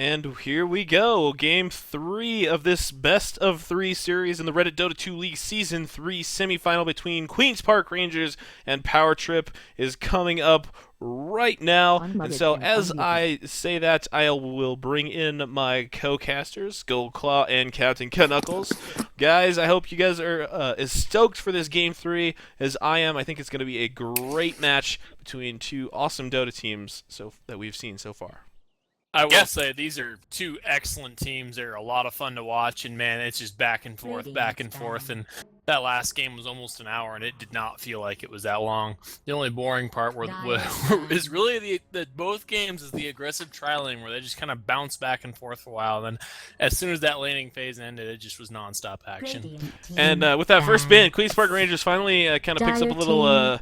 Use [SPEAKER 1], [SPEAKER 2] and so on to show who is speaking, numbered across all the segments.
[SPEAKER 1] And here we go, Game 3 of this best of 3 series in the Reddit Dota 2 League Season 3 semifinal between Queen's Park Rangers and Power Trip is coming up right now. And so as I say that, I will bring in my co-casters, Goldclaw and Captain Knuckles. Guys, I hope you guys are as stoked for this Game 3 as I am. I think it's going to be a great match between two awesome Dota teams that we've seen so far.
[SPEAKER 2] I will say these are two excellent teams. They're a lot of fun to watch, and man, it's just back and forth, and that last game was almost an hour, and it did not feel like it was that long. The only boring part is really both games is the aggressive trialing, where they just kind of bounce back and forth for a while. And then as soon as that laning phase ended, it just was nonstop action.
[SPEAKER 1] And with that first ban, Queen's Park Rangers finally kind of picks up a little a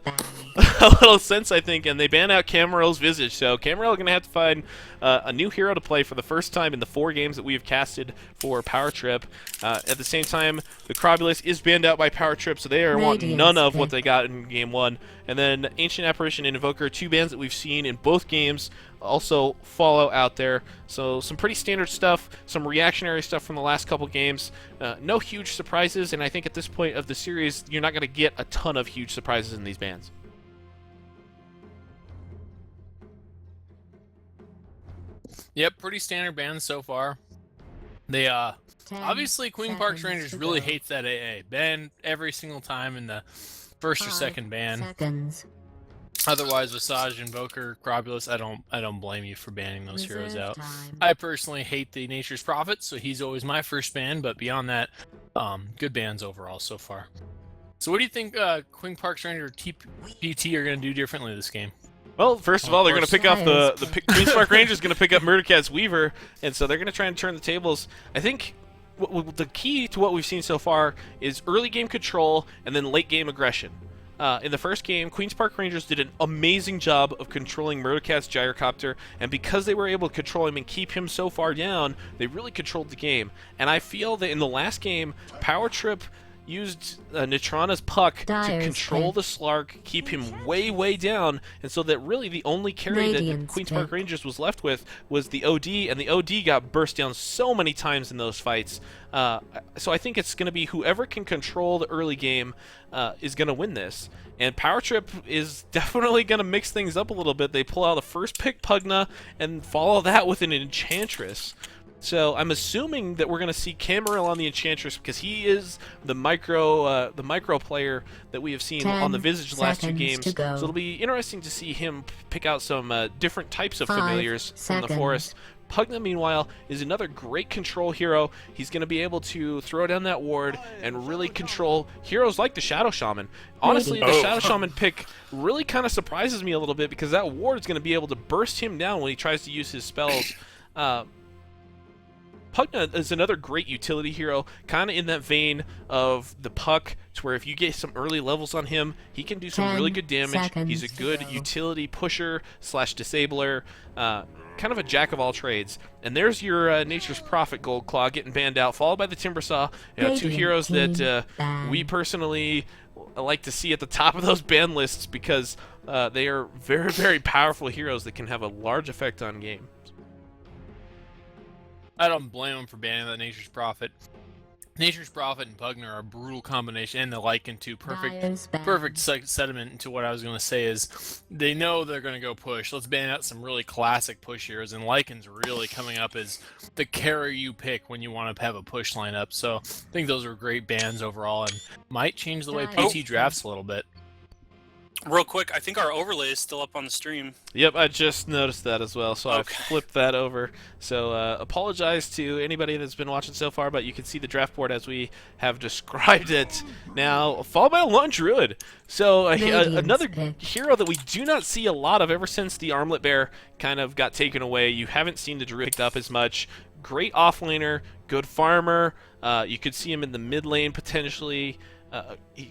[SPEAKER 1] little sense, I think, and they ban out Camarel's Visage. So Camarel going to have to find a new hero to play for the first time in the 4 games that we have casted for Power Trip. At the same time, the Crobulus is banned out by Power Trip, so they are wanting none of what they got in Game 1. And then Ancient Apparition and Invoker, 2 bans that we've seen in both games, also follow out there. So some pretty standard stuff, some reactionary stuff from the last couple games. No huge surprises, and I think at this point of the series, you're not going to get a ton of huge surprises in these bans.
[SPEAKER 2] Yep, pretty standard bans so far. They obviously Queen Park's Rangers really hates that AA ban every single time in the first or second ban. Otherwise, Visage, Invoker, Crobulus, I don't blame you for banning those heroes out. I personally hate the Nature's Prophet, so he's always my first ban. But beyond that, good bans overall so far. So, what do you think Queen Park's Ranger PT are going to do differently this game?
[SPEAKER 1] Well, first of all, they're going to pick off the Queen's Park Rangers going to pick up Murdercat's Weaver, and so they're going to try and turn the tables. I think the key to what we've seen so far is early game control and then late game aggression. In the first game, Queen's Park Rangers did an amazing job of controlling Murdercat's Gyrocopter, and because they were able to control him and keep him so far down, they really controlled the game. And I feel that in the last game, Power Trip used Nitrana's puck to control the Slark, keep him way down, and so that really the only carry that Queen's Park Rangers was left with was the OD, and the OD got burst down so many times in those fights. So I think it's going to be whoever can control the early game is going to win this. And Power Trip is definitely going to mix things up a little bit. They pull out the first pick Pugna and follow that with an Enchantress. So I'm assuming that we're going to see Camarel on the Enchantress because he is the micro player that we have seen on the Visage last 2 games. So it'll be interesting to see him pick out some different types of familiars from the forest. Pugna, meanwhile, is another great control hero. He's going to be able to throw down that ward and really control heroes like the Shadow Shaman. Honestly, the Shadow Shaman pick really kind of surprises me a little bit because that ward is going to be able to burst him down when he tries to use his spells. Pugna is another great utility hero, kind of in that vein of the Puck, to where if you get some early levels on him, he can do some really good damage. He's a good utility pusher / disabler, kind of a jack of all trades. And there's your Nature's Prophet Goldclaw getting banned out, followed by the Timbersaw. 2 heroes that we personally like to see at the top of those ban lists because they are very powerful heroes that can have a large effect on game.
[SPEAKER 2] I don't blame him for banning the Nature's Prophet. Nature's Prophet and Pugna are a brutal combination, and the Lycan too. Perfect sediment into what I was going to say is they know they're going to go push. Let's ban out some really classic push heroes, and Lycan's really coming up as the carry you pick when you want to have a push lineup. So I think those are great bans overall, and might change the way PT drafts a little bit.
[SPEAKER 3] Real quick, I think our overlay is still up on the stream.
[SPEAKER 1] Yep, I just noticed that as well, so I flipped that over. So apologize to anybody that's been watching so far, but you can see the draft board as we have described it now, followed by a Lone Druid. So another hero that we do not see a lot of ever since the Armlet Bear kind of got taken away. You haven't seen the Druid picked up as much. Great offlaner, good farmer. You could see him in the mid lane potentially.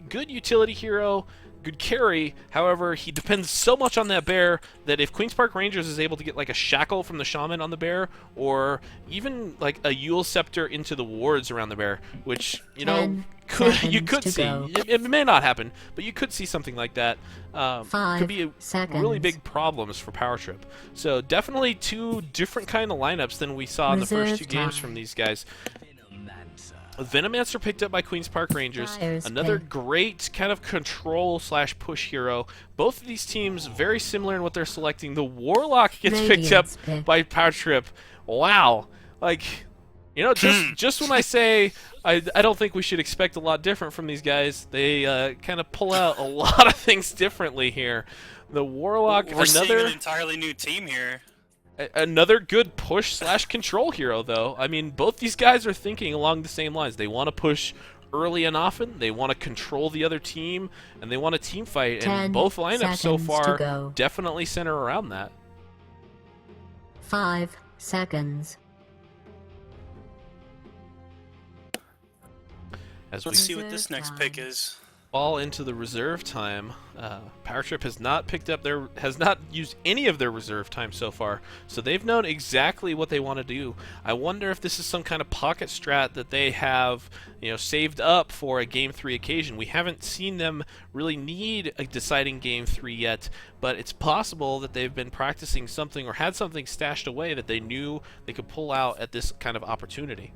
[SPEAKER 1] Good utility hero, good carry. However, he depends so much on that bear that if Queen's Park Rangers is able to get like a shackle from the shaman on the bear, or even like a Yule scepter into the wards around the bear, which you could see. It may not happen, but you could see something like that. Could be really big problems for Power Trip. So definitely two different kind of lineups than we saw in the first two games from these guys. Venomancer picked up by Queen's Park Rangers. Another great kind of control/push hero. Both of these teams very similar in what they're selecting. The Warlock gets picked up by Power Trip. Wow. Like, just when I say I don't think we should expect a lot different from these guys, they kind of pull out a lot of things differently here. The Warlock,
[SPEAKER 3] We're seeing an entirely new team here.
[SPEAKER 1] Another good push/control hero, though. I mean, both these guys are thinking along the same lines. They want to push early and often, they want to control the other team, and they want a team fight. And both lineups so far definitely center around that.
[SPEAKER 4] 5 seconds.
[SPEAKER 3] Let's see what this next pick is.
[SPEAKER 1] Fall into the reserve time. Power Trip has not used any of their reserve time so far, so they've known exactly what they want to do. I wonder if this is some kind of pocket strat that they have, saved up for a Game 3 occasion. We haven't seen them really need a deciding Game 3 yet, but it's possible that they've been practicing something or had something stashed away that they knew they could pull out at this kind of opportunity.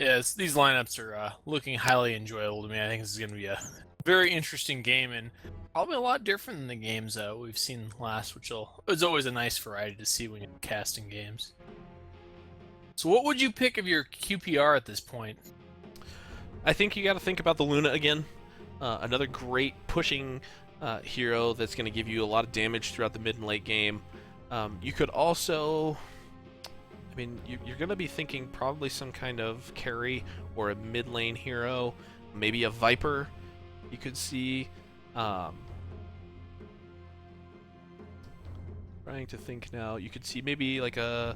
[SPEAKER 2] Yes, these lineups are looking highly enjoyable to me. I think this is going to be a very interesting game, and probably a lot different than the games we've seen last, which is always a nice variety to see when you're casting games. So what would you pick of your QPR at this point?
[SPEAKER 1] I think you got to think about the Luna again. Another great pushing hero that's going to give you a lot of damage throughout the mid and late game. You could also... I mean, you're going to be thinking probably some kind of carry or a mid lane hero, maybe a Viper you could see. Trying to think now. You could see maybe like a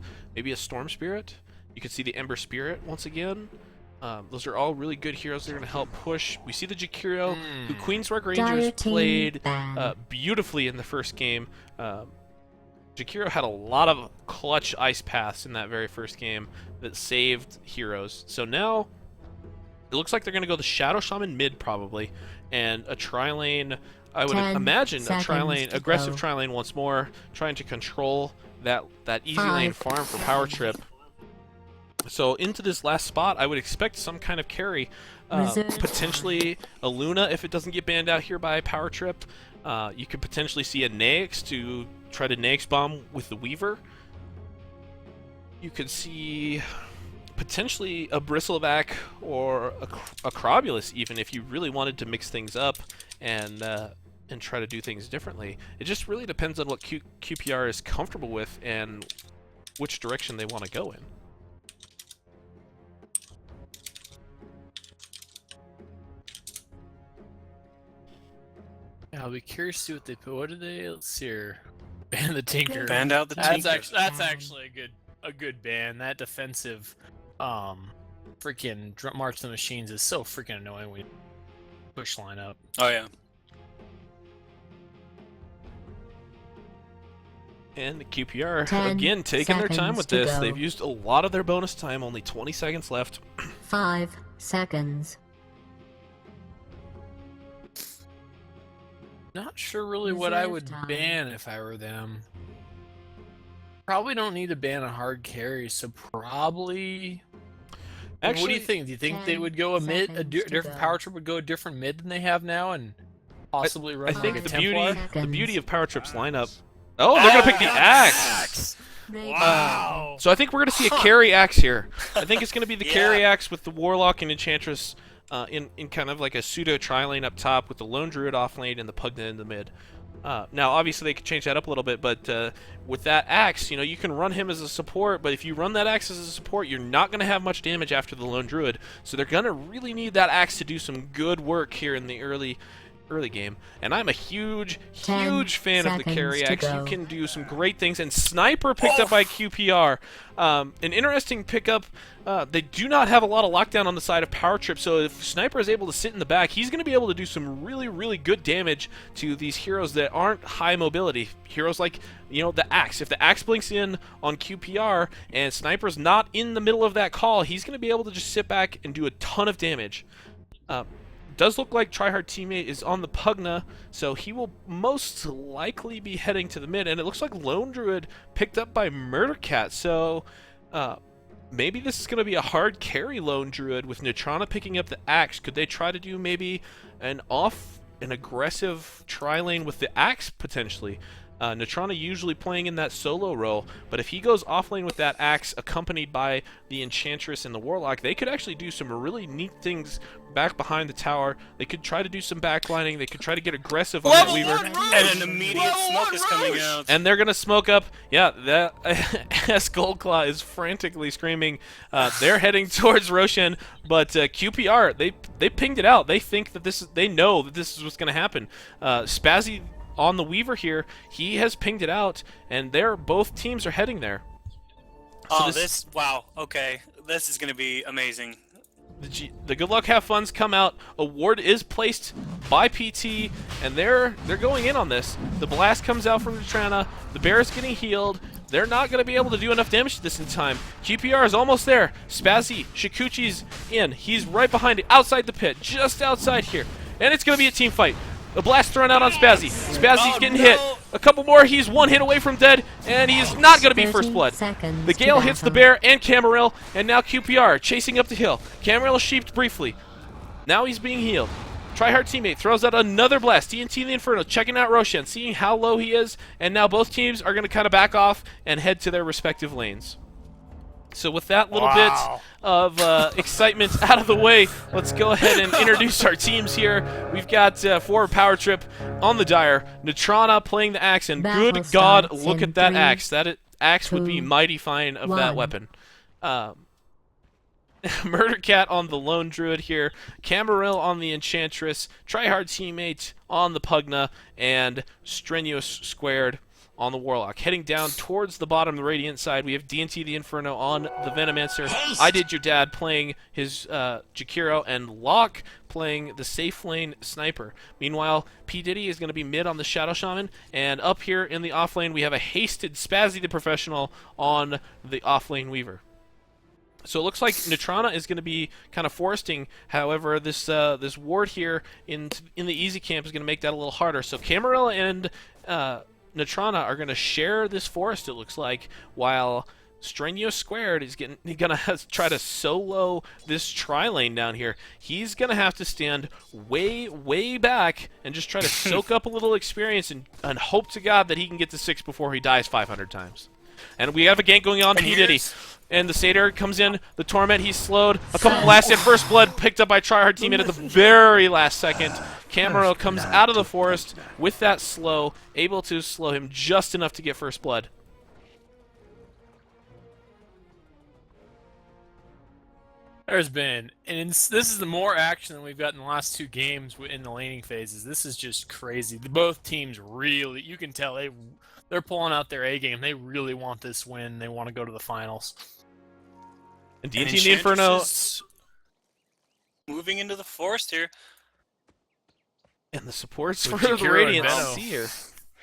[SPEAKER 1] Storm Spirit. You could see the Ember Spirit once again. Those are all really good heroes that are going to help push. We see the Jakiro, who Queen's Park Rangers played beautifully in the first game. Jakiro had a lot of clutch ice paths in that very first game that saved heroes. So now it looks like they're going to go the Shadow Shaman mid probably, and a tri-lane, I would imagine a tri-lane, aggressive tri-lane once more, trying to control that easy lane farm for Power Trip. So into this last spot, I would expect some kind of carry, potentially a Luna if it doesn't get banned out here by Power Trip. You could potentially see a Naix to try to Naix bomb with the Weaver. You could see potentially a Bristleback or a Crobulus even if you really wanted to mix things up and try to do things differently. It just really depends on what QPR is comfortable with and which direction they want to go in.
[SPEAKER 2] Yeah, I'll be curious to see what they put. What did they? Let's see here. Ban the Tinker.
[SPEAKER 3] Banned out the Tinker.
[SPEAKER 2] That's actually a good ban. That defensive, freaking March the Machines is so freaking annoying when you push line up.
[SPEAKER 3] Oh yeah.
[SPEAKER 1] And the QPR again taking their time with this. They've used a lot of their bonus time. Only 20 seconds left.
[SPEAKER 4] 5 seconds.
[SPEAKER 2] Not sure really what I would ban if I were them. Probably don't need to ban a hard carry, so probably... Actually, what do you think? Do you think they would go a mid, a different Power Trip would go a different mid than they have now, and possibly run
[SPEAKER 1] I think
[SPEAKER 2] like
[SPEAKER 1] the beauty of Power Trip's lineup... Oh, they're going to pick the Axe!
[SPEAKER 3] Wow!
[SPEAKER 1] So I think we're going to see a carry Axe here. I think it's going to be the carry Axe with the Warlock and Enchantress in kind of like a pseudo tri-lane up top with the Lone Druid off lane and the Pugna in the mid. Now, obviously, they could change that up a little bit, but with that Axe, you can run him as a support, but if you run that Axe as a support, you're not going to have much damage after the Lone Druid, so they're going to really need that Axe to do some good work here in the early early game. And I'm a huge,
[SPEAKER 4] 10
[SPEAKER 1] huge fan of the
[SPEAKER 4] seconds
[SPEAKER 1] carry
[SPEAKER 4] to
[SPEAKER 1] axe. You
[SPEAKER 4] go.
[SPEAKER 1] can do some great things. And Sniper picked up by QPR. An interesting pickup. They do not have a lot of lockdown on the side of Power Trip, so if Sniper is able to sit in the back, he's going to be able to do some really, really good damage to these heroes that aren't high mobility. Heroes like, the Axe. If the Axe blinks in on QPR and Sniper's not in the middle of that call, he's going to be able to just sit back and do a ton of damage. Does look like Tryhard Teammate is on the Pugna, so he will most likely be heading to the mid, and it looks like Lone Druid picked up by Murdercat, so maybe this is going to be a hard carry Lone Druid with Neutrona picking up the Axe. Could they try to do maybe an aggressive tri-lane with the Axe potentially? Neutrona usually playing in that solo role, but if he goes offlane with that Axe accompanied by the Enchantress and the Warlock, they could actually do some really neat things back behind the tower. They could try to do some backlining. They could try to get aggressive on that Weaver.
[SPEAKER 3] And an immediate smoke is coming out.
[SPEAKER 1] And they're going to smoke up. Yeah, that as Goldclaw is frantically screaming. They're heading towards Roshan, but QPR, they pinged it out. They think that they know that this is what's going to happen. Spazzy on the Weaver here, he has pinged it out, and both teams are heading there. So
[SPEAKER 3] wow, okay. This is going to be amazing.
[SPEAKER 1] The Good Luck Have Fun's come out. A ward is placed by PT, and they're going in on this. The blast comes out from Neutrona. The bear is getting healed. They're not going to be able to do enough damage to this in time. QPR is almost there. Spazzy, Shikuchi's in. He's right behind it, outside the pit, just outside here. And it's going to be a team fight. The blast thrown out on Spazzy. Spazzy's getting hit. A couple more. He's one hit away from dead, and he's not going to be first blood. The Gale hits the bear and Camarel, and now QPR chasing up the hill. Camarel sheeped briefly. Now he's being healed. Tryhard Teammate throws out another blast. TNT the Inferno checking out Roshan, seeing how low he is, and now both teams are going to kind of back off and head to their respective lanes. So with that little bit of excitement out of the way, let's go ahead and introduce our teams here. We've got for Power Trip on the Dire, Neutrona playing the Axe, and good God, look at that Axe. That Axe would be mighty fine of that weapon. Murdercat on the Lone Druid here, Camarel on the Enchantress, Tryhard Teammate on the Pugna, and Strenuous Squared on the Warlock. Heading down towards the bottom of the Radiant side, we have DNT the Inferno on the Venomancer. I Did Your Dad playing his Jakiro, and Locke playing the safe lane Sniper. Meanwhile, P. Diddy is going to be mid on the Shadow Shaman, and up here in the off lane we have a hasted Spazzy the Professional on the off lane Weaver. So it looks like Neutrona is going to be kind of foresting. However, this ward here in the easy camp is going to make that a little harder. So Camarilla and Neutrona are going to share this forest, it looks like, while Strenuous Squared is going to try to solo this tri-lane down here. He's going to have to stand way, way back and just try to soak up a little experience and hope to God that he can get to 6 before he dies 500 times. And we have a gank going on, P. Diddy. And the Satyr comes in, the Torment, he's slowed. A couple blasts in, first blood picked up by Tryhard Teammate at the very last second. Camaro comes out of the forest with that slow, able to slow him just enough to get first blood.
[SPEAKER 2] There's been, and this is the more action than we've got in the last 2 games in the laning phases. This is just crazy. Both teams really, you can tell they're pulling out their A game. They really want this win. They want to go to the finals.
[SPEAKER 1] And DNT the Inferno
[SPEAKER 3] moving into the forest here.
[SPEAKER 1] And the supports for
[SPEAKER 2] Jakiro
[SPEAKER 1] the Radiant
[SPEAKER 2] and Venom.
[SPEAKER 1] see her.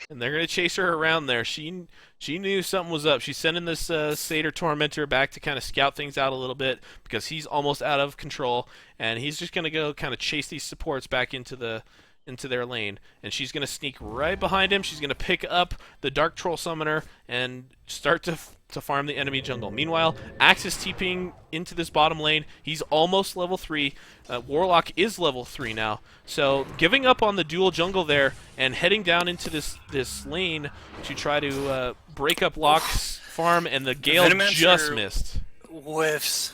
[SPEAKER 1] And they're going to chase her around there. She knew something was up. She's sending this Satyr Tormentor back to kind of scout things out a little bit because he's almost out of control. And he's just going to go kind of chase these supports back into their lane. And she's going to sneak right behind him. She's going to pick up the Dark Troll Summoner and start to farm the enemy jungle. Meanwhile, Axe is TPing into this bottom lane. He's almost level 3. Warlock is level 3 now. So giving up on the dual jungle there and heading down into this lane to try to break up Locke's farm, and the Gale just missed.
[SPEAKER 3] Whiffs.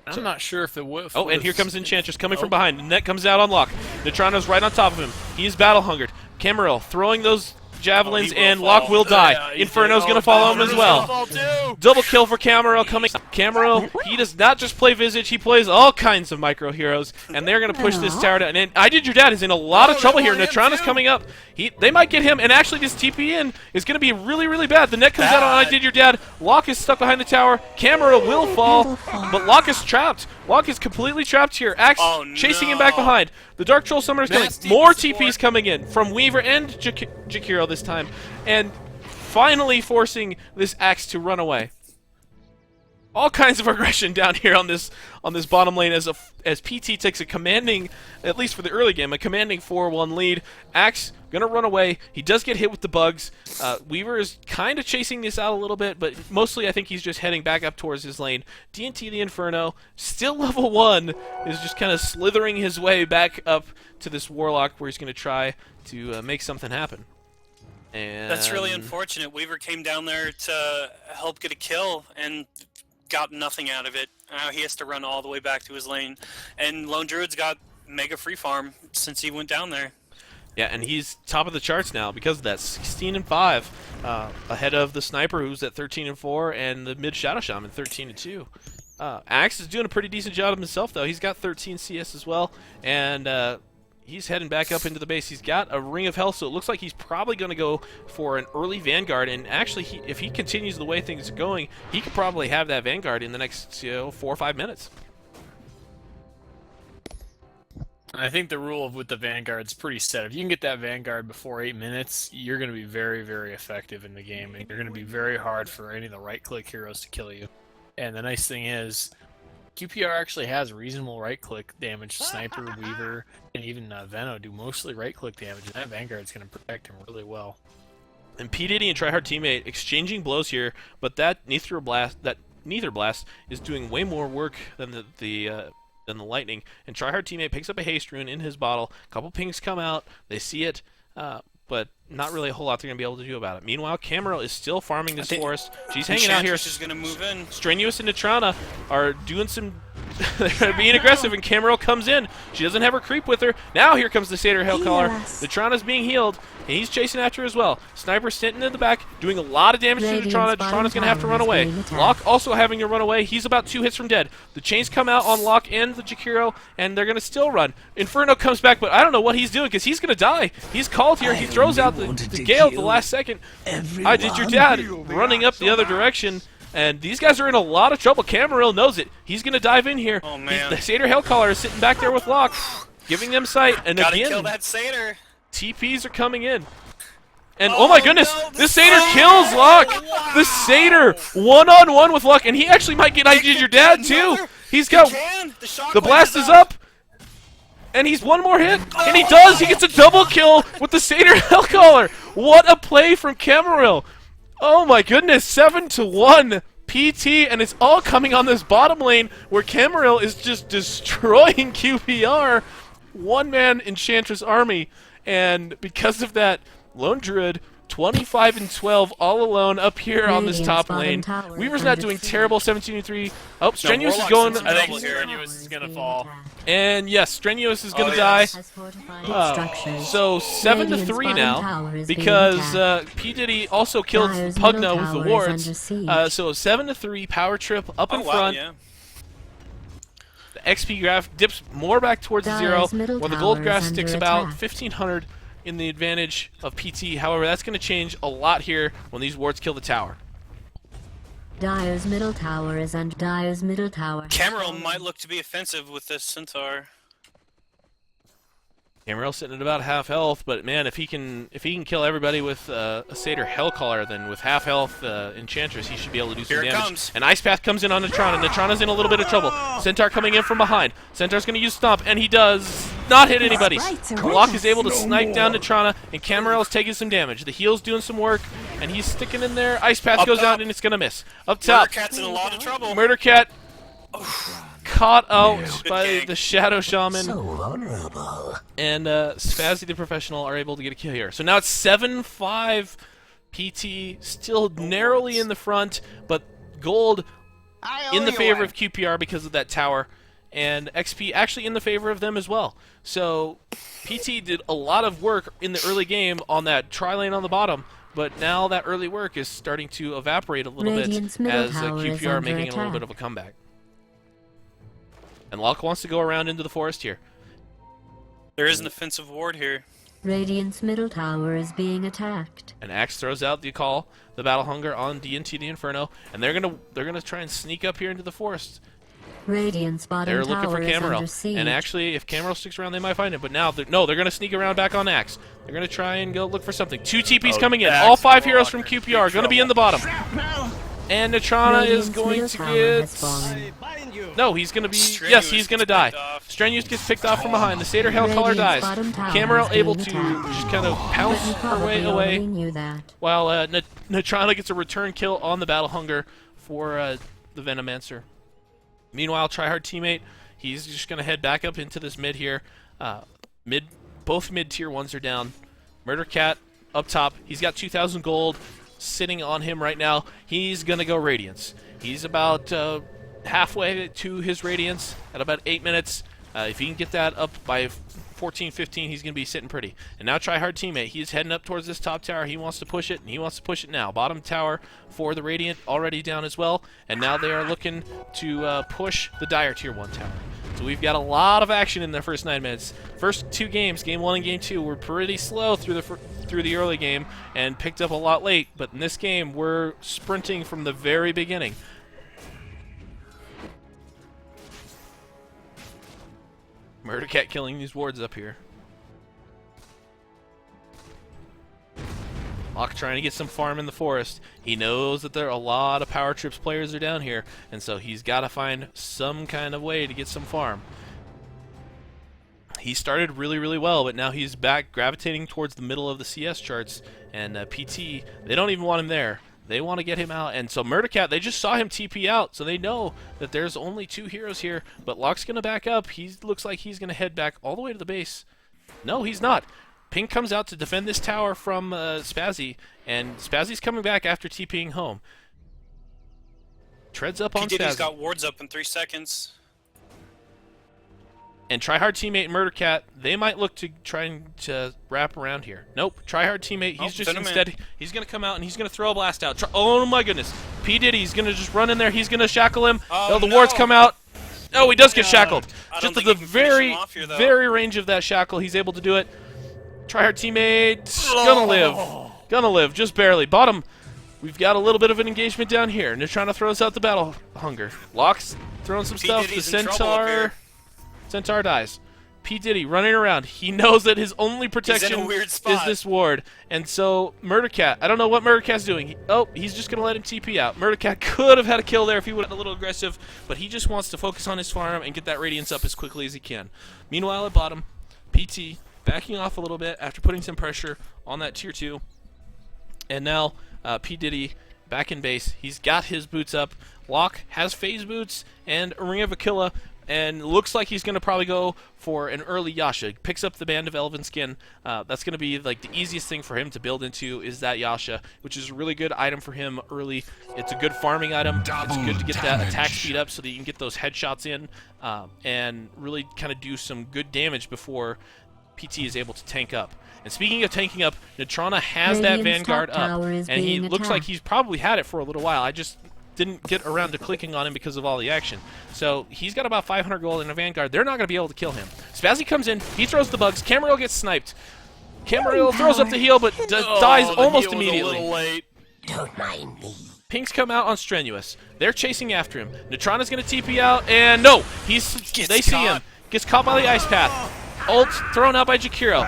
[SPEAKER 2] I'm not sure if the whiff.
[SPEAKER 1] Oh, and here comes Enchantress coming from behind. The net comes out on Locke. Neutrona's right on top of him. He is battle hungered. Camarel throwing those javelins,
[SPEAKER 3] Oh, he will
[SPEAKER 1] and Locke
[SPEAKER 3] fall.
[SPEAKER 1] will die.
[SPEAKER 2] Yeah, he
[SPEAKER 1] Inferno's
[SPEAKER 2] did.
[SPEAKER 1] going to follow him as
[SPEAKER 2] Inferno's
[SPEAKER 1] well.
[SPEAKER 2] gonna fall too.
[SPEAKER 1] Double kill for Camaro coming. Camaro, he does not just play Visage, he plays all kinds of micro heroes, and they're going to push this tower down. And I Did Your Dad is in a lot of
[SPEAKER 2] Oh,
[SPEAKER 1] trouble
[SPEAKER 2] they
[SPEAKER 1] here.
[SPEAKER 2] want him
[SPEAKER 1] Natrana's
[SPEAKER 2] too.
[SPEAKER 1] coming up. They might get him, and actually this TP in is going to be really, really bad. The net comes out on I
[SPEAKER 3] Bad.
[SPEAKER 1] Did Your Dad. Locke is stuck behind the tower. Camaro will fall, but Locke is trapped. Locke is completely trapped here. Axe
[SPEAKER 3] Oh,
[SPEAKER 1] chasing him back
[SPEAKER 3] no.
[SPEAKER 1] behind. The Dark Troll Summoner's coming.
[SPEAKER 2] Nasty
[SPEAKER 1] More
[SPEAKER 2] support.
[SPEAKER 1] TPs coming in from Weaver and Jakiro this time, and finally forcing this Axe to run away. All kinds of aggression down here on this bottom lane as PT takes a commanding, at least for the early game, a commanding 4-1 lead. Axe gonna run away. He does get hit with the bugs. Weaver is kind of chasing this out a little bit, but mostly I think he's just heading back up towards his lane. DNT the Inferno, still level 1, is just kind of slithering his way back up to this Warlock where he's gonna try to make something happen. And
[SPEAKER 3] That's really unfortunate. Weaver came down there to help get a kill and got nothing out of it. Now he has to run all the way back to his lane. And Lone Druid's got mega free farm since he went down there.
[SPEAKER 1] Yeah, and he's top of the charts now because of that, 16-5, ahead of the Sniper who's at 13-4, and the mid Shadow Shaman 13-2. Axe is doing a pretty decent job of himself though. He's got 13 CS as well, and he's heading back up into the base. He's got a Ring of Health, so it looks like he's probably going to go for an early Vanguard. And actually, if he continues the way things are going, he could probably have that Vanguard in the next 4 or 5 minutes.
[SPEAKER 2] I think the rule with the Vanguard's pretty set. If you can get that Vanguard before 8 minutes, you're going to be very, very effective in the game, and you're going to be very hard for any of the right-click heroes to kill you. And the nice thing is, QPR actually has reasonable right-click damage. Sniper, Weaver, and even Veno do mostly right-click damage, and that Vanguard's going to protect him really well.
[SPEAKER 1] And P. Diddy and Tryhard Teammate exchanging blows here, but that Neither Blast is doing way more work than the Lightning. And Tryhard Teammate picks up a Haste Rune in his bottle. A couple pings come out, they see it, but not really a whole lot they're going to be able to do about it. Meanwhile, Camaro is still farming this forest. She's hanging out here.
[SPEAKER 3] Enchantress is going to move in.
[SPEAKER 1] Strenuous and Natrana are doing some... they're being aggressive, and Camaro comes in. She doesn't have her creep with her. Now here comes the Satyr Hellcaller. Natrana's being healed, and he's chasing after her as well. Sniper sitting in the back, doing a lot of damage to Natrana. Natrana's going to have to run away. Locke also having to run away. He's about 2 hits from dead. The chains come out on Locke and the Jakiro, and they're going to still run. Inferno comes back, but I don't know what he's doing, because he's going to die. He's called here. He throws out the Gale at the last second. I Did Your Dad running up the other direction. And these guys are in a lot of trouble. Camaril knows it. He's going to dive in here.
[SPEAKER 3] Oh, man.
[SPEAKER 1] The Satyr Hellcaller is sitting back there with Locke, giving them sight. And
[SPEAKER 3] Gotta
[SPEAKER 1] again,
[SPEAKER 3] kill that Satyr.
[SPEAKER 1] TPs are coming in. And oh my goodness,
[SPEAKER 3] no,
[SPEAKER 1] the Satyr kills Locke. The Satyr one-on-one with Locke, and he actually might get I Did Your Dad too. He's got the blast is up. And he's one more hit, and he does. He gets a double kill with the Satyr Hellcaller. What a play from Camaril. Oh my goodness, 7-1 PT, and it's all coming on this bottom lane where Camaril is just destroying QPR. One-man Enchantress army, and because of that, Lone Druid 25-12 all alone up here on this top lane. Weaver's not doing terrible, 17-3. Oh, Strenuous is going.
[SPEAKER 3] Warlock's
[SPEAKER 2] I think
[SPEAKER 3] Double here.
[SPEAKER 2] Strenuous is going to fall.
[SPEAKER 1] And yes, Strenuous is going to
[SPEAKER 3] yes.
[SPEAKER 1] die.
[SPEAKER 4] Has fortified structures.
[SPEAKER 1] So 7-3 now, because P. Diddy also killed Pugna with the wards. So 7-3, power trip up in front.
[SPEAKER 3] Yeah.
[SPEAKER 1] The XP graph dips more back towards
[SPEAKER 4] Dyer's
[SPEAKER 1] 0,
[SPEAKER 4] middle
[SPEAKER 1] while the
[SPEAKER 4] tower
[SPEAKER 1] gold
[SPEAKER 4] is
[SPEAKER 1] graph
[SPEAKER 4] under
[SPEAKER 1] sticks about
[SPEAKER 4] attack.
[SPEAKER 1] 1,500 in the advantage of PT. However, that's going to change a lot here when these wards kill the tower.
[SPEAKER 4] Dyer's middle tower is under Dyer's middle tower.
[SPEAKER 3] Cameron might look to be offensive with this Centaur.
[SPEAKER 1] Camaril sitting at about half health, but man, if he can kill everybody with a Satyr Hellcaller, then with half health Enchantress, he should be able to do some
[SPEAKER 3] Here it
[SPEAKER 1] damage.
[SPEAKER 3] comes.
[SPEAKER 1] And Ice Path comes in on Natrana. Natrana's in a little bit of trouble. Centaur coming in from behind. Centaur's going to use Stomp, and he does not hit anybody. Locke is able to snipe down Natrana, and Camaril is taking some damage. The heal's doing some work, and he's sticking in there. Ice Path
[SPEAKER 3] Up
[SPEAKER 1] goes
[SPEAKER 3] top.
[SPEAKER 1] out, and it's going to miss. Up top,
[SPEAKER 3] Cat's in a lot of trouble.
[SPEAKER 1] Murder Cat caught out
[SPEAKER 3] Good
[SPEAKER 1] by
[SPEAKER 3] gang.
[SPEAKER 1] the Shadow Shaman.
[SPEAKER 5] So vulnerable.
[SPEAKER 1] And Spazzy the Professional are able to get a kill here. So now it's 7-5 PT, still narrowly in the front, but gold in the favor of QPR because of that tower. and XP actually in the favor of them as well. So PT did a lot of work in the early game on that tri-lane on the bottom, but now that early work is starting to evaporate a little
[SPEAKER 4] Radiant's
[SPEAKER 1] bit
[SPEAKER 4] middle
[SPEAKER 1] as
[SPEAKER 4] tower is
[SPEAKER 1] QPR
[SPEAKER 4] under
[SPEAKER 1] making a little bit of a comeback. And Locke wants to go around into the forest here.
[SPEAKER 3] There is an offensive ward here.
[SPEAKER 4] Radiant's middle tower is being attacked.
[SPEAKER 1] And Axe throws out the call, the Battle Hunger on DNT the Inferno, and they're gonna try and sneak up here into the forest.
[SPEAKER 4] Radiant's bottom
[SPEAKER 1] They're looking for
[SPEAKER 4] tower is under
[SPEAKER 1] Camaro,
[SPEAKER 4] siege.
[SPEAKER 1] and actually, if Camaro sticks around, they might find him. But now, they're going to sneak around back on Axe. They're going to try and go look for something. 2 TPs coming in. All 5 heroes from QPR are going to be in the bottom. And Natrana is going to get... No, he's going to be... Yes, he's going to die. Strenuous gets picked off from behind. The Satyr Hellcaller dies. Camaro able to just kind of pounce her way away, while Natrana gets a return kill on the Battle Hunger for the Venomancer. Meanwhile, Tryhard teammate, he's just going to head back up into this mid here. Both mid tier 1s are down. Murder Cat up top. He's got 2,000 gold sitting on him right now. He's going to go Radiance. He's about halfway to his Radiance at about 8 minutes. If he can get that up by 14, 15, he's going to be sitting pretty. And now Tryhard teammate, he's heading up towards this top tower. He wants to push it, and he wants to push it now. Bottom tower for the Radiant already down as well, and now they are looking to push the Dire tier 1 tower. So we've got a lot of action in the first 9 minutes. First 2 games, game 1 and game 2, were pretty slow through the early game and picked up a lot late, but in this game, we're sprinting from the very beginning. Murder Cat killing these wards up here. Locke trying to get some farm in the forest. He knows that there are a lot of Power Trips players are down here, and so he's got to find some kind of way to get some farm. He started really, really well, but now he's back gravitating towards the middle of the CS charts, and PT, they don't even want him there. They want to get him out, and so Murder Cat, they just saw him TP out, so they know that there's only 2 heroes here, but Locke's going to back up. He looks like he's going to head back all the way to the base. No, he's not. Pink comes out to defend this tower from Spazzy, and Spazzy's coming back after TPing home. Treads up on
[SPEAKER 3] Spazzy's
[SPEAKER 1] Spazzy.
[SPEAKER 3] got wards up in 3 seconds.
[SPEAKER 1] And Tryhard teammate Murder Cat, they might look to try to wrap around here. Nope, Tryhard teammate, he's just instead, he's going to come out and he's going to throw a blast out. Oh my goodness. P. Diddy's going to just run in there, he's going to shackle him. Oh, the wards come out. Oh, he does get shackled. Just at the very, very range of that shackle, he's able to do it. Tryhard teammate, gonna live, just barely. Bottom, we've got a little bit of an engagement down here, and they're trying to throw us out the Battle Hunger. Locke's throwing some stuff. The Centaur dies. P. Diddy running around. He knows that his only protection is this ward. And so, Murder Cat, I don't know what Murder Cat's doing. He's just going to let him TP out. Murder Cat could have had a kill there if he would have been a little aggressive, but he just wants to focus on his farm and get that Radiance up as quickly as he can. Meanwhile, at bottom, PT backing off a little bit after putting some pressure on that tier 2. And now, P. Diddy back in base. He's got his boots up. Locke has phase boots and a Ring of Aquila, and looks like he's going to probably go for an early Yasha. Picks up the Band of Elven Skin. That's going to be like the easiest thing for him to build into is that Yasha, which is a really good item for him early. It's a good farming item. It's good to get that attack speed up so that you can get those headshots in and really kind of do some good damage before PT is able to tank up. And speaking of tanking up, Natrana has that Vanguard up, and he looks like he's probably had it for a little while. I just didn't get around to clicking on him because of all the action. So he's got about 500 gold in a Vanguard. They're not going to be able to kill him. Spazzy comes in. He throws the bugs. Camaril gets sniped. Camaril throws up the heal, but dies almost immediately.
[SPEAKER 4] Don't mind me.
[SPEAKER 1] Pinks come out on Strenuous. They're chasing after him. Natrana's going to TP out, and no! They see him. Gets caught by the Ice Path. Ult thrown out by Jakiro.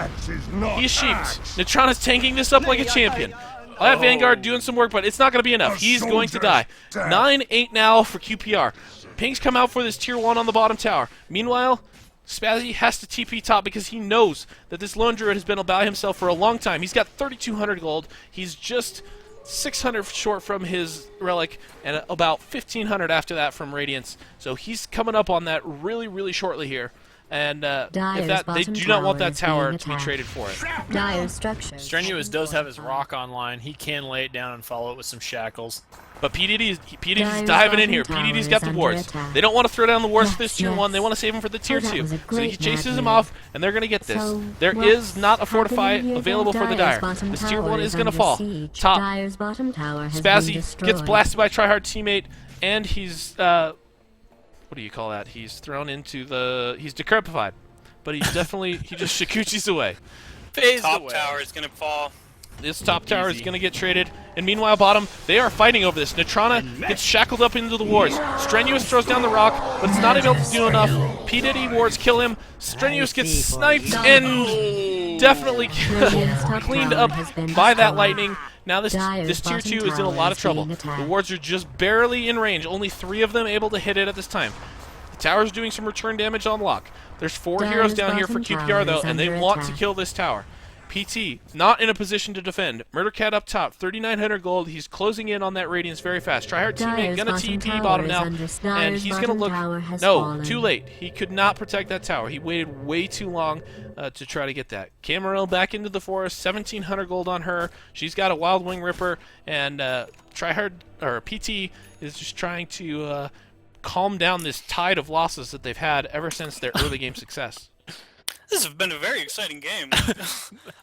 [SPEAKER 1] He's sheeped. Natrana's tanking this up like a champion. That Vanguard doing some work, but it's not going to be enough. He's going to die. 9-8 now for QPR. Pinks come out for this tier 1 on the bottom tower. Meanwhile, Spazzy has to TP top because he knows that this Lone Druid has been by himself for a long time. He's got 3,200 gold. He's just 600 short from his Relic, and about 1,500 after that from Radiance. So he's coming up on that really, really shortly here. And they do not want that tower to be traded for it.
[SPEAKER 4] Dire structure.
[SPEAKER 2] Strenuous does have his rock online. He can lay it down and follow it with some shackles.
[SPEAKER 1] But PDD's diving in here. PDD's got the wards. They don't want to throw down the wards for this tier 1. They want to save him for the tier 2. So he chases him off, and they're going to get this. There is not a fortify available for the Dire. This tier 1 is going to fall. Top. Spazzy gets blasted by tryhard teammate, and he's, what do you call that? He's thrown into the, he's decrepified. But he's definitely, he just Shikuchi's away.
[SPEAKER 3] Top tower is going to fall.
[SPEAKER 1] This top tower is going to get traded. And meanwhile, bottom, they are fighting over this. Natrana gets shackled up into the wards. Strenuous throws down the rock, but it's not able to do enough. P. Diddy wards kill him. Strenuous gets sniped and definitely cleaned up by that lightning. Now this tier 2 is in a lot of trouble. The wards are just barely in range. Only 3 of them able to hit it at this time. The tower's doing some return damage on lock. There's 4 heroes down here for QPR, though, and they want to kill this tower. PT, not in a position to defend. Murdercat up top, 3,900 gold. He's closing in on that Radiance very fast. Tryhard teammate gonna TP bottom now, and he's gonna look. No, too late. He could not protect that tower. He waited way too long to try to get that. Camarel back into the forest, 1,700 gold on her. She's got a Wild Wing Ripper, and Tryhard or PT is just trying to calm down this tide of losses that they've had ever since their early game success.
[SPEAKER 3] This has been a very exciting game.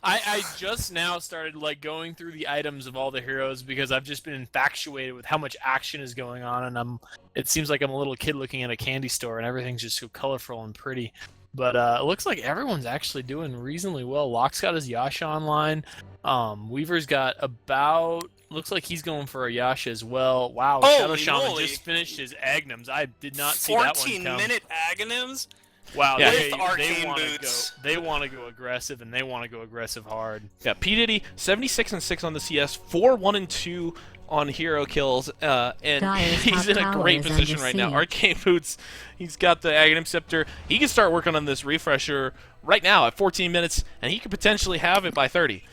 [SPEAKER 2] I just now started like going through the items of all the heroes because I've just been infatuated with how much action is going on, and it seems like I'm a little kid looking at a candy store and everything's just so colorful and pretty. But it looks like everyone's actually doing reasonably well. Locke's got his Yasha online. Weaver's got about, looks like he's going for a Yasha as well. Wow, Shadow Shaman just finished his Agnums. I did not see that one come.
[SPEAKER 3] 14-minute Agnums?
[SPEAKER 2] Wow,
[SPEAKER 1] yeah.
[SPEAKER 2] they want to go aggressive, and they want to go aggressive hard.
[SPEAKER 1] Yeah, P. Diddy, 76 and 6 on the CS, 4 1 and 2 on hero kills, and he's in a great position right now. Arcane Boots, he's got the Aghanim Scepter. He can start working on this refresher right now at 14 minutes, and he could potentially have it by 30.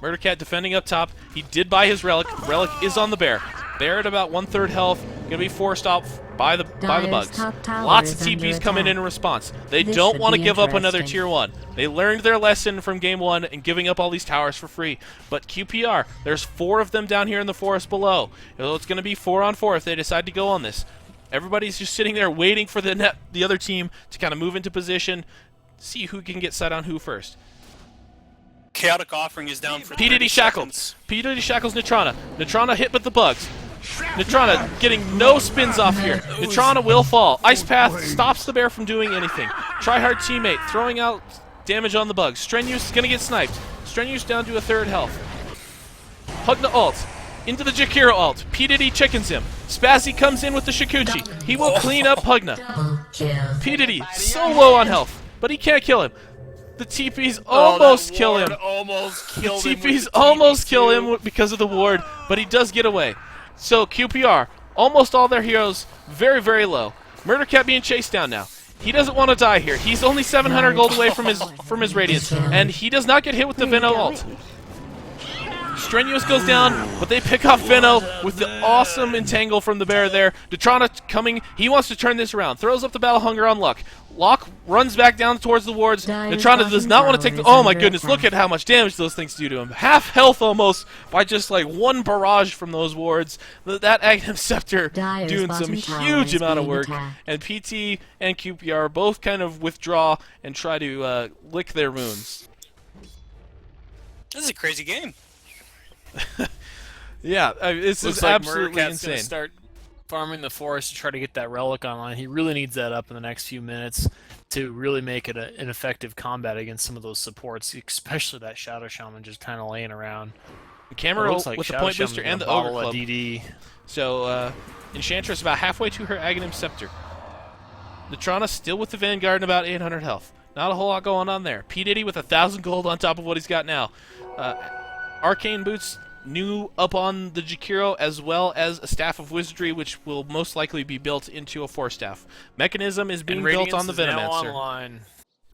[SPEAKER 1] Murdercat defending up top. He did buy his Relic. Relic is on the Bear. Bear at about 1/3 health. Gonna be forced off by the bugs. Lots of TPs coming in response. They don't want to give up another tier 1. They learned their lesson from game 1 and giving up all these towers for free. But QPR, there's 4 of them down here in the forest below. It's going to be 4 on 4 if they decide to go on this. Everybody's just sitting there waiting for the other team to kind of move into position, see who can get set on who first.
[SPEAKER 3] Chaotic Offering is down for
[SPEAKER 1] P. Diddy shackles. P. Diddy shackles Natrana. Natrana hit with the bugs. Natrana getting no spins off here. Natrana will fall. Ice Path stops the Bear from doing anything. Tryhard teammate throwing out damage on the bugs. Strenuous is going to get sniped. Strenuous down to 1/3 health. Pugna ult. Into the Jakiro ult. P. Diddy chickens him. Spazzy comes in with the Shikuchi. He will clean up Pugna. P. Diddy so low on health, but he can't kill him. The TPs almost kill him. The TPs almost kill him because of the ward, but he does get away. So QPR, almost all their heroes very, very low. Murdercat being chased down now. He doesn't want to die here. He's only 700 gold away from his Radiance, and he does not get hit with the Veno ult. Strenuous goes down, but they pick off Veno with the awesome entangle from the Bear there. Natrana coming, he wants to turn this around. Throws up the Battle Hunger on Luck. Locke runs back down towards the wards. Natrana does not want to take the... Oh my goodness, look at how much damage those things do to him. Half health almost by just like one barrage from those wards. That Aghanim Scepter doing some huge amount of work. And PT and QPR both kind of withdraw and try to lick their wounds.
[SPEAKER 3] This is a crazy game.
[SPEAKER 1] Yeah, this is
[SPEAKER 2] like
[SPEAKER 1] absolutely
[SPEAKER 2] Murdercat's
[SPEAKER 1] insane.
[SPEAKER 2] Gonna start farming the forest to try to get that relic online. He really needs that up in the next few minutes to really make it an effective combat against some of those supports, especially that Shadow Shaman just kind of laying around.
[SPEAKER 1] Cameron
[SPEAKER 2] like
[SPEAKER 1] with the
[SPEAKER 2] Shadow
[SPEAKER 1] point
[SPEAKER 2] Shaman's
[SPEAKER 1] booster
[SPEAKER 2] gonna
[SPEAKER 1] and the
[SPEAKER 2] bottle
[SPEAKER 1] Ogre
[SPEAKER 2] a
[SPEAKER 1] Club.
[SPEAKER 2] DD.
[SPEAKER 1] So Enchantress about halfway to her Aghanim Scepter. Natrana still with the Vanguard and about 800 health. Not a whole lot going on there. P. Diddy with 1,000 gold on top of what he's got now. Arcane Boots new up on the Jakiro, as well as a Staff of Wizardry, which will most likely be built into a Force Staff. Mechanism is being built on the Venomancer.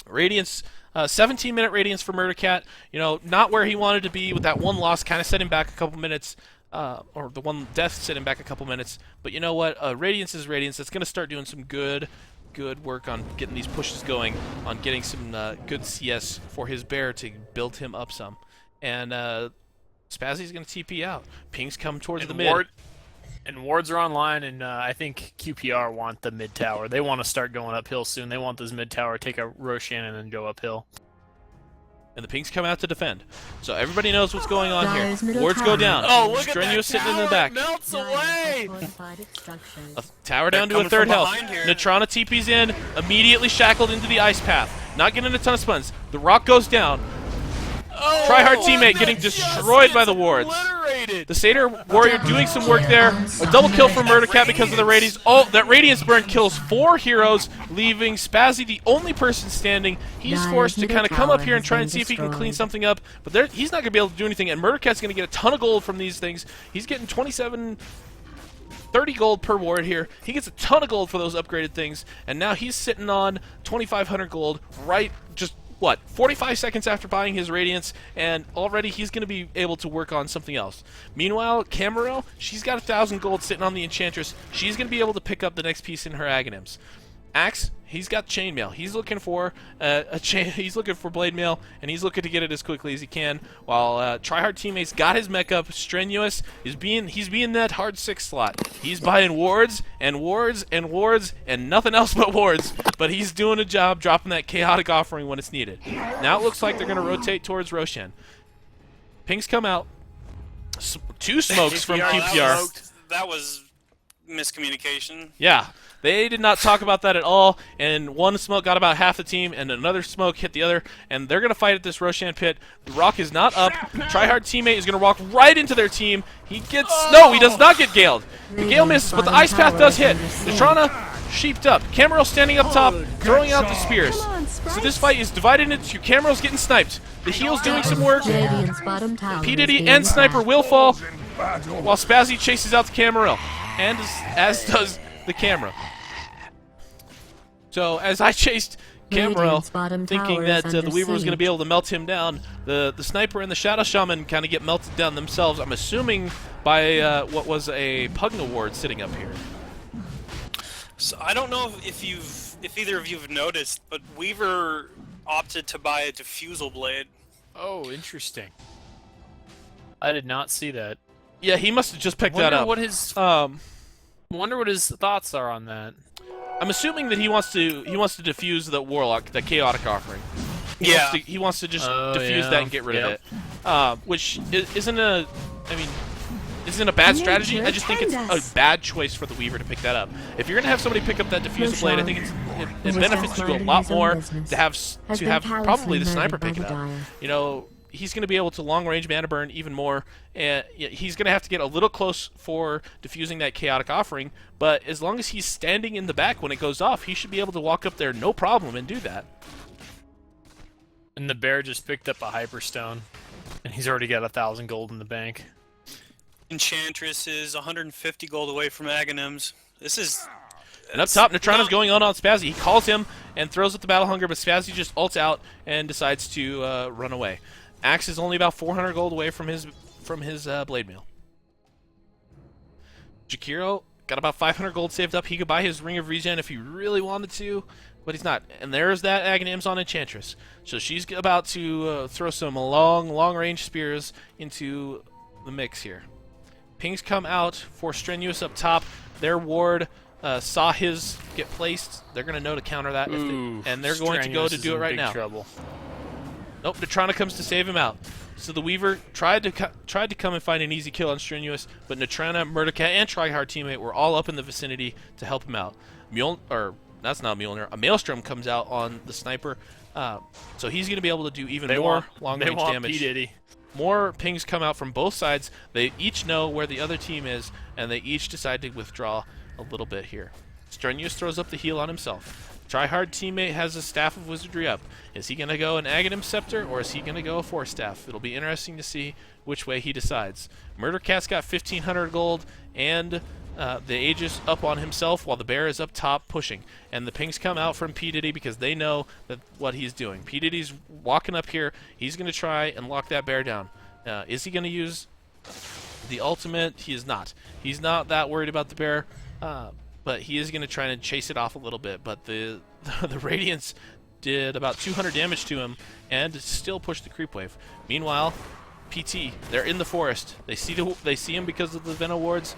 [SPEAKER 1] Radiance, 17-minute Radiance for Murdercat. You know, not where he wanted to be with that one loss, kind of set him back a couple minutes. Or the one death set him back a couple minutes. But you know what? Radiance is Radiance. It's going to start doing some good work on getting these pushes going, on getting some good CS for his Bear to build him up some. And Spazzy's going to TP out. Pings come towards
[SPEAKER 2] And
[SPEAKER 1] the mid.
[SPEAKER 2] Wards are online, and I think QPR want the mid tower. They want to start going uphill soon. They want this mid tower to take a Roshan and then go uphill.
[SPEAKER 1] And the Pings come out to defend. So everybody knows what's going on
[SPEAKER 4] Dyer's
[SPEAKER 1] here.
[SPEAKER 4] middle
[SPEAKER 1] Wards
[SPEAKER 4] tower.
[SPEAKER 1] go down.
[SPEAKER 2] Oh, look
[SPEAKER 1] Strenuous
[SPEAKER 2] at that
[SPEAKER 1] sitting in the
[SPEAKER 2] tower!
[SPEAKER 1] back.
[SPEAKER 2] It melts away!
[SPEAKER 1] A tower down to a
[SPEAKER 3] coming
[SPEAKER 1] third
[SPEAKER 3] from
[SPEAKER 1] health.
[SPEAKER 3] behind here.
[SPEAKER 1] Natrana TP's in, immediately shackled into the ice path. Not getting a ton of spuns. The rock goes down.
[SPEAKER 2] Oh,
[SPEAKER 1] Tryhard
[SPEAKER 2] what?
[SPEAKER 1] teammate
[SPEAKER 2] That
[SPEAKER 1] getting
[SPEAKER 2] just
[SPEAKER 1] destroyed by
[SPEAKER 2] gets
[SPEAKER 1] the wards.
[SPEAKER 2] obliterated.
[SPEAKER 1] The Satyr Warrior doing some work there. A double kill for Murdercat because of the Radiance. Oh, that Radiance burn kills 4 heroes, leaving Spazzy the only person standing. He's
[SPEAKER 4] Dyer's
[SPEAKER 1] forced to
[SPEAKER 4] middle
[SPEAKER 1] kind of come up
[SPEAKER 4] tower
[SPEAKER 1] here and
[SPEAKER 4] has
[SPEAKER 1] try
[SPEAKER 4] been
[SPEAKER 1] and see if he can clean
[SPEAKER 4] destroyed.
[SPEAKER 1] something up. But he's not going to be able to do anything, and Murdercat's going to get a ton of gold from these things. He's getting 30 gold per ward here. He gets a ton of gold for those upgraded things, and now he's sitting on 2,500 gold right just, what, 45 seconds after buying his Radiance, and already he's going to be able to work on something else. Meanwhile, Camarel, she's got 1,000 gold sitting on the Enchantress. She's going to be able to pick up the next piece in her Aghanims. Axe, he's got chainmail. He's looking for he's looking for blade mail, and he's looking to get it as quickly as he can. While Tryhard teammates got his mech up. Strenuous he's being that hard 6 slot. He's buying wards and wards and wards and nothing else but wards. But he's doing a job dropping that chaotic offering when it's needed. Now it looks like they're going to rotate towards Roshan. Pings come out. 2 smokes from QPR.
[SPEAKER 3] That was miscommunication.
[SPEAKER 1] Yeah, they did not talk about that at all, and one smoke got about half the team, and another smoke hit the other, and they're going to fight at this Roshan pit. The rock is not up. Tryhard teammate is going to walk right into their team. He gets... No, he does not get galed. The gale misses, but the ice path does hit. Natrana sheeped up. Camarel standing up top, throwing out the spears. So this fight is divided into 2. Camarel's getting sniped. The heal's doing some work.
[SPEAKER 4] Radiant's bottom tower
[SPEAKER 1] P.
[SPEAKER 4] is
[SPEAKER 1] Diddy
[SPEAKER 4] being
[SPEAKER 1] and Sniper
[SPEAKER 4] attacked.
[SPEAKER 1] will fall, while Spazzy chases out the Camarel, and as does the camera. So as I chased Camarel,
[SPEAKER 4] Radiant's bottom
[SPEAKER 1] thinking
[SPEAKER 4] tower
[SPEAKER 1] that
[SPEAKER 4] is
[SPEAKER 1] the
[SPEAKER 4] under
[SPEAKER 1] Weaver was going to be
[SPEAKER 4] siege.
[SPEAKER 1] able to melt him down, the Sniper and the Shadow Shaman kind of get melted down themselves. I'm assuming by what was a Pugna Award sitting up here.
[SPEAKER 3] So I don't know if either of you have noticed, but Weaver opted to buy a diffusal blade.
[SPEAKER 2] Oh, interesting. I did not see that.
[SPEAKER 1] Yeah, he must have just picked that
[SPEAKER 2] Wonder
[SPEAKER 1] up.
[SPEAKER 2] what his wonder what his thoughts are on that.
[SPEAKER 1] I'm assuming that he wants to diffuse the Warlock, the Chaotic Offering. He wants to just diffuse that and get rid of it. Which isn't a bad strategy. I just think it's a bad choice for the Weaver to pick that up. If you're gonna have somebody pick up that diffuser blade, I think it benefits you a lot more to have probably the Sniper pick it up. You know, he's going to be able to long-range mana burn even more, and he's going to have to get a little close for diffusing that Chaotic Offering, but as long as he's standing in the back when it goes off, he should be able to walk up there no problem and do that.
[SPEAKER 2] And the bear just picked up a Hyperstone, and he's already got 1,000 gold in the bank.
[SPEAKER 3] Enchantress is 150 gold away from Aghanims. This is...
[SPEAKER 1] And up top, Natrana's going on Spazzy. He calls him and throws up the Battle Hunger, but Spazzy just ults out and decides to run away. Axe is only about 400 gold away from his blade mail. Jakiro got about 500 gold saved up. He could buy his Ring of Regen if he really wanted to, but he's not. And there's that Aghanims on Enchantress. So she's about to throw some long-range spears into the mix here. Pings come out for Strenuous up top. Their ward saw his get placed. They're going to know to counter that, and they're going to go to do it right now.
[SPEAKER 2] Trouble.
[SPEAKER 1] Nope, Natrana comes to save him out. So the Weaver tried to come and find an easy kill on Strenuous, but Natrana, Murdercat, and Tryhard teammate were all up in the vicinity to help him out. That's not Mjolnir. A Maelstrom comes out on the Sniper, so he's going to be able to do even more long-range damage.
[SPEAKER 2] P. Diddy.
[SPEAKER 1] More pings come out from both sides. They each know where the other team is, and they each decide to withdraw a little bit here. Strenuous throws up the heal on himself. Tryhard teammate has a Staff of Wizardry up. Is he going to go an Aghanim Scepter, or is he going to go a Force Staff? It'll be interesting to see which way he decides. Murdercat's got 1,500 gold, and the Aegis up on himself, while the Bear is up top pushing. And the pings come out from P. Diddy because they know what he's doing. P. Diddy's walking up here. He's going to try and lock that Bear down. Is he going to use the ultimate? He is not. He's not that worried about the Bear. But he is going to try and chase it off a little bit. But the Radiance did about 200 damage to him and still pushed the creep wave. Meanwhile, PT, they're in the forest. They see him because of the Venom wards.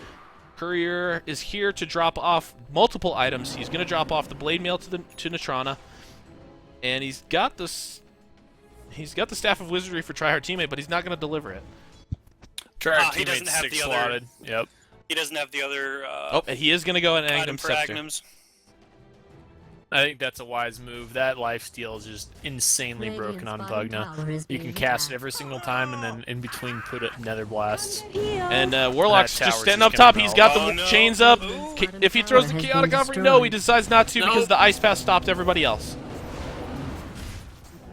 [SPEAKER 1] Courier is here to drop off multiple items. He's going to drop off the blade mail to Natrana, and he's got the Staff of Wizardry for Tryhard Teammate, but he's not going to deliver it.
[SPEAKER 2] Tryhard
[SPEAKER 3] he doesn't
[SPEAKER 2] Teammate's
[SPEAKER 3] have
[SPEAKER 2] 6
[SPEAKER 3] the other-
[SPEAKER 2] slotted. Yep.
[SPEAKER 3] He doesn't have the other
[SPEAKER 1] Oh, and he is going to go an
[SPEAKER 3] item
[SPEAKER 1] Agnum
[SPEAKER 3] for
[SPEAKER 1] Scepter.
[SPEAKER 3] Agnums.
[SPEAKER 2] I think that's a wise move. That lifesteal is just insanely broken on Pugna. You can cast it every single time, and then in between put it Nether Blasts.
[SPEAKER 1] And Warlock's
[SPEAKER 2] That
[SPEAKER 1] just
[SPEAKER 2] tower's
[SPEAKER 1] standing
[SPEAKER 2] just
[SPEAKER 1] up top.
[SPEAKER 2] gonna
[SPEAKER 1] He's
[SPEAKER 2] melt.
[SPEAKER 1] got the
[SPEAKER 3] Oh, no.
[SPEAKER 1] chains up.
[SPEAKER 3] Ooh.
[SPEAKER 1] If he throws the Chaotic Offering, no, he decides not to because the Ice Path stopped everybody else.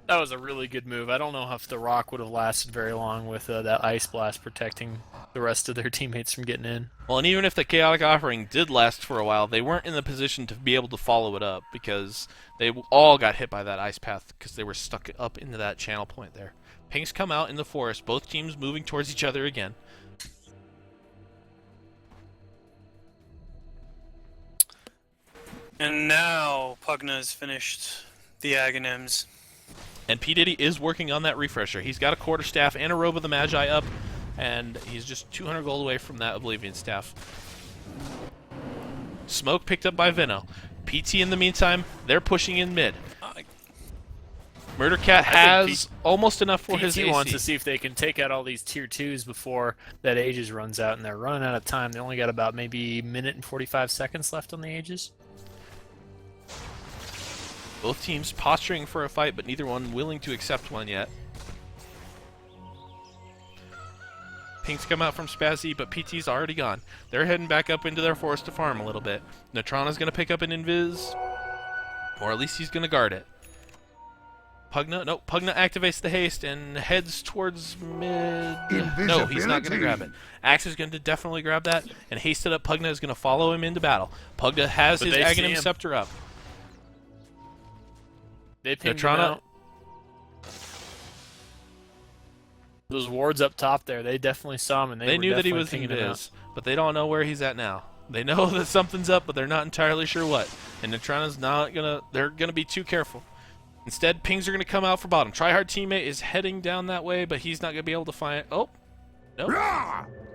[SPEAKER 2] That was a really good move. I don't know if the rock would have lasted very long with that Ice Blast protecting the rest of their teammates from getting in.
[SPEAKER 1] Well, and even if the Chaotic Offering did last for a while, they weren't in the position to be able to follow it up because they all got hit by that Ice Path because they were stuck up into that channel point there. Pinks come out in the forest, both teams moving towards each other again.
[SPEAKER 3] And now Pugna's finished the Aghanims.
[SPEAKER 1] And P. Diddy is working on that refresher. He's got a quarterstaff and a Robe of the Magi up, and he's just 200 gold away from that Oblivion staff. Smoke picked up by Veno. PT in the meantime, they're pushing in mid. Murdercat has almost enough for his
[SPEAKER 2] PT
[SPEAKER 1] AC.
[SPEAKER 2] wants to see if they can take out all these tier 2s before that Aegis runs out, and they're running out of time. They only got about maybe a minute and 45 seconds left on the Aegis.
[SPEAKER 1] Both teams posturing for a fight, but neither one willing to accept one yet. Pinks come out from Spazzy, but PT's already gone. They're heading back up into their forest to farm a little bit. Natrana's going to pick up an Invis, or at least he's going to guard it. Pugna activates the haste and heads towards mid. No, he's not going to grab it. Axe is going to definitely grab that, and hasted up Pugna is going to follow him into battle. Pugna has
[SPEAKER 2] But
[SPEAKER 1] his
[SPEAKER 2] they see
[SPEAKER 1] Aghanim
[SPEAKER 2] him.
[SPEAKER 1] Scepter up.
[SPEAKER 2] They pinged him
[SPEAKER 1] Natrana-
[SPEAKER 2] out. Those wards up top there, they definitely saw him, and
[SPEAKER 1] They
[SPEAKER 2] were
[SPEAKER 1] knew that he
[SPEAKER 2] definitely
[SPEAKER 1] was
[SPEAKER 2] pinging him out.
[SPEAKER 1] Invis, but they don't know where he's at now. They know that something's up, but they're not entirely sure what. And Natrana's not gonna. They're gonna be too careful. Instead, pings are gonna come out for bottom. Tryhard Teammate is heading down that way, but he's not gonna be able to find. Oh, nope.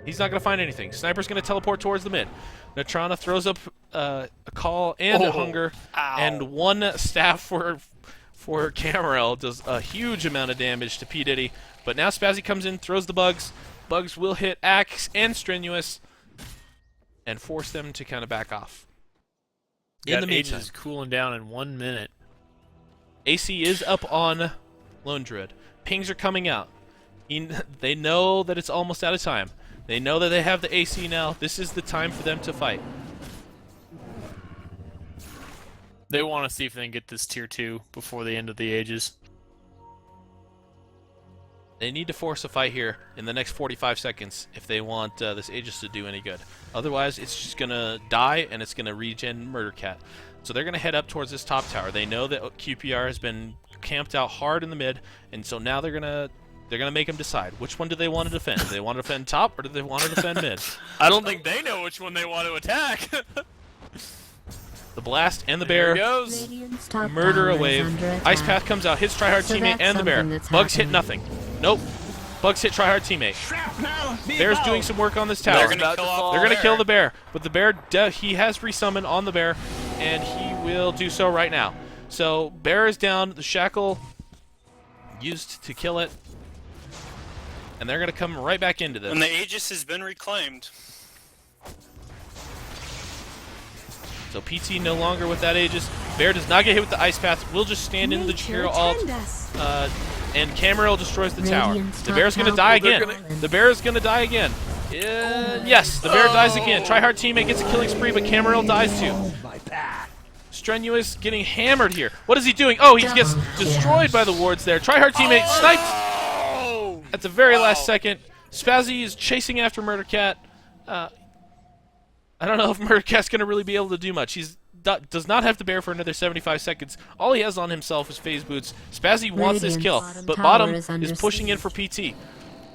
[SPEAKER 1] He's not gonna find anything. Sniper's gonna teleport towards the mid. Natrana throws up a call and a hunger,
[SPEAKER 2] Ow.
[SPEAKER 1] and one staff for Camarel does a huge amount of damage to P. Diddy. But now Spazzy comes in, throws the bugs. Bugs will hit Axe and Strenuous and force them to kind of back off. In
[SPEAKER 2] That
[SPEAKER 1] the
[SPEAKER 2] Aegis
[SPEAKER 1] meantime,
[SPEAKER 2] is cooling down in 1 minute.
[SPEAKER 1] AC is up on Lone Druid. Pings are coming out. They know that it's almost out of time. They know that they have the AC now. This is the time for them to fight.
[SPEAKER 2] They want to see if they can get this tier 2 before the end of the Aegis.
[SPEAKER 1] They need to force a fight here in the next 45 seconds if they want this Aegis to do any good. Otherwise, it's just going to die, and it's going to regen Murdercat. So they're going to head up towards this top tower. They know that QPR has been camped out hard in the mid, and so now they're going to make them decide. Which one do they want to defend? Do they want to defend top, or do they want to defend mid?
[SPEAKER 2] I don't think they know which one they want to attack.
[SPEAKER 1] The Blast and the
[SPEAKER 2] There
[SPEAKER 1] Bear
[SPEAKER 2] it goes.
[SPEAKER 4] Radiant's top
[SPEAKER 1] murder
[SPEAKER 4] tower
[SPEAKER 1] a
[SPEAKER 4] is
[SPEAKER 1] wave.
[SPEAKER 4] under
[SPEAKER 1] Ice
[SPEAKER 4] attack.
[SPEAKER 1] Path comes out, hits Tryhard
[SPEAKER 4] So
[SPEAKER 1] Teammate
[SPEAKER 4] that's
[SPEAKER 1] and the Bear.
[SPEAKER 4] something that's
[SPEAKER 1] Bugs hit
[SPEAKER 4] happening.
[SPEAKER 1] nothing. Nope. Bugs hit Tryhard Teammate. Bear's doing some work on this tower.
[SPEAKER 3] They're gonna kill off
[SPEAKER 1] They're
[SPEAKER 3] the
[SPEAKER 1] gonna
[SPEAKER 3] bear.
[SPEAKER 1] kill the bear, but the bear he has resummoned on the bear, and he will do so right now. So bear is down. The shackle used to kill it, and they're gonna come right back into this.
[SPEAKER 3] And the Aegis has been reclaimed.
[SPEAKER 1] So PT no longer with that Aegis. Bear does not get hit with the Ice Path. Will just stand in the Jakiro ult. And Camarel destroys the tower.
[SPEAKER 4] Radiant's
[SPEAKER 1] The bear's
[SPEAKER 4] top
[SPEAKER 1] gonna die
[SPEAKER 4] tower
[SPEAKER 1] again.
[SPEAKER 4] is fallen.
[SPEAKER 1] The bear is gonna die again. Yes, the bear dies again. Tryhard Teammate gets a killing spree, but Camarel dies too. Strenuous getting hammered here. What is he doing? Oh, he gets destroyed by the wards there. Tryhard Teammate sniped at the very last second. Spazzy is chasing after Murdercat. I don't know if Murdercat's going to really be able to do much. He's does not have the bear for another 75 seconds. All he has on himself is phase boots. Spazzy wants this
[SPEAKER 4] Radiant's
[SPEAKER 1] kill,
[SPEAKER 4] bottom
[SPEAKER 1] but
[SPEAKER 4] tower
[SPEAKER 1] bottom
[SPEAKER 4] is under
[SPEAKER 1] is pushing in
[SPEAKER 4] siege.
[SPEAKER 1] for PT.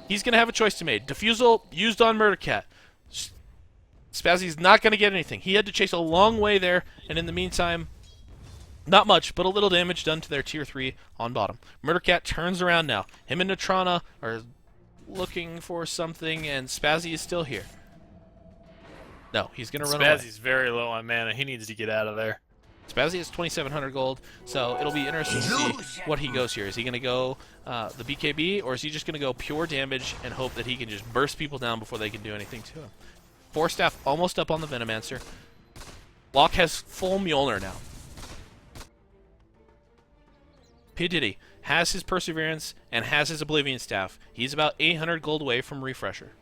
[SPEAKER 1] He's going to have a choice to make. Diffusal used on Murdercat. Spazzy's not going to get anything. He had to chase a long way there, and in the meantime, not much, but a little damage done to their tier 3 on bottom. Murdercat turns around now. Him and Natrana are looking for something, and Spazzy is still here. No, he's going to run away.
[SPEAKER 2] Spazzy's very low on mana. He needs to get out of there.
[SPEAKER 1] Spazzy has 2,700 gold, so it'll be interesting to see what he goes here. Is he going to go the BKB, or is he just going to go pure damage and hope that he can just burst people down before they can do anything to him? Force Staff almost up on the Venomancer. Locke has full Mjolnir now. P. Diddy has his Perseverance and has his Oblivion Staff. He's about 800 gold away from Refresher.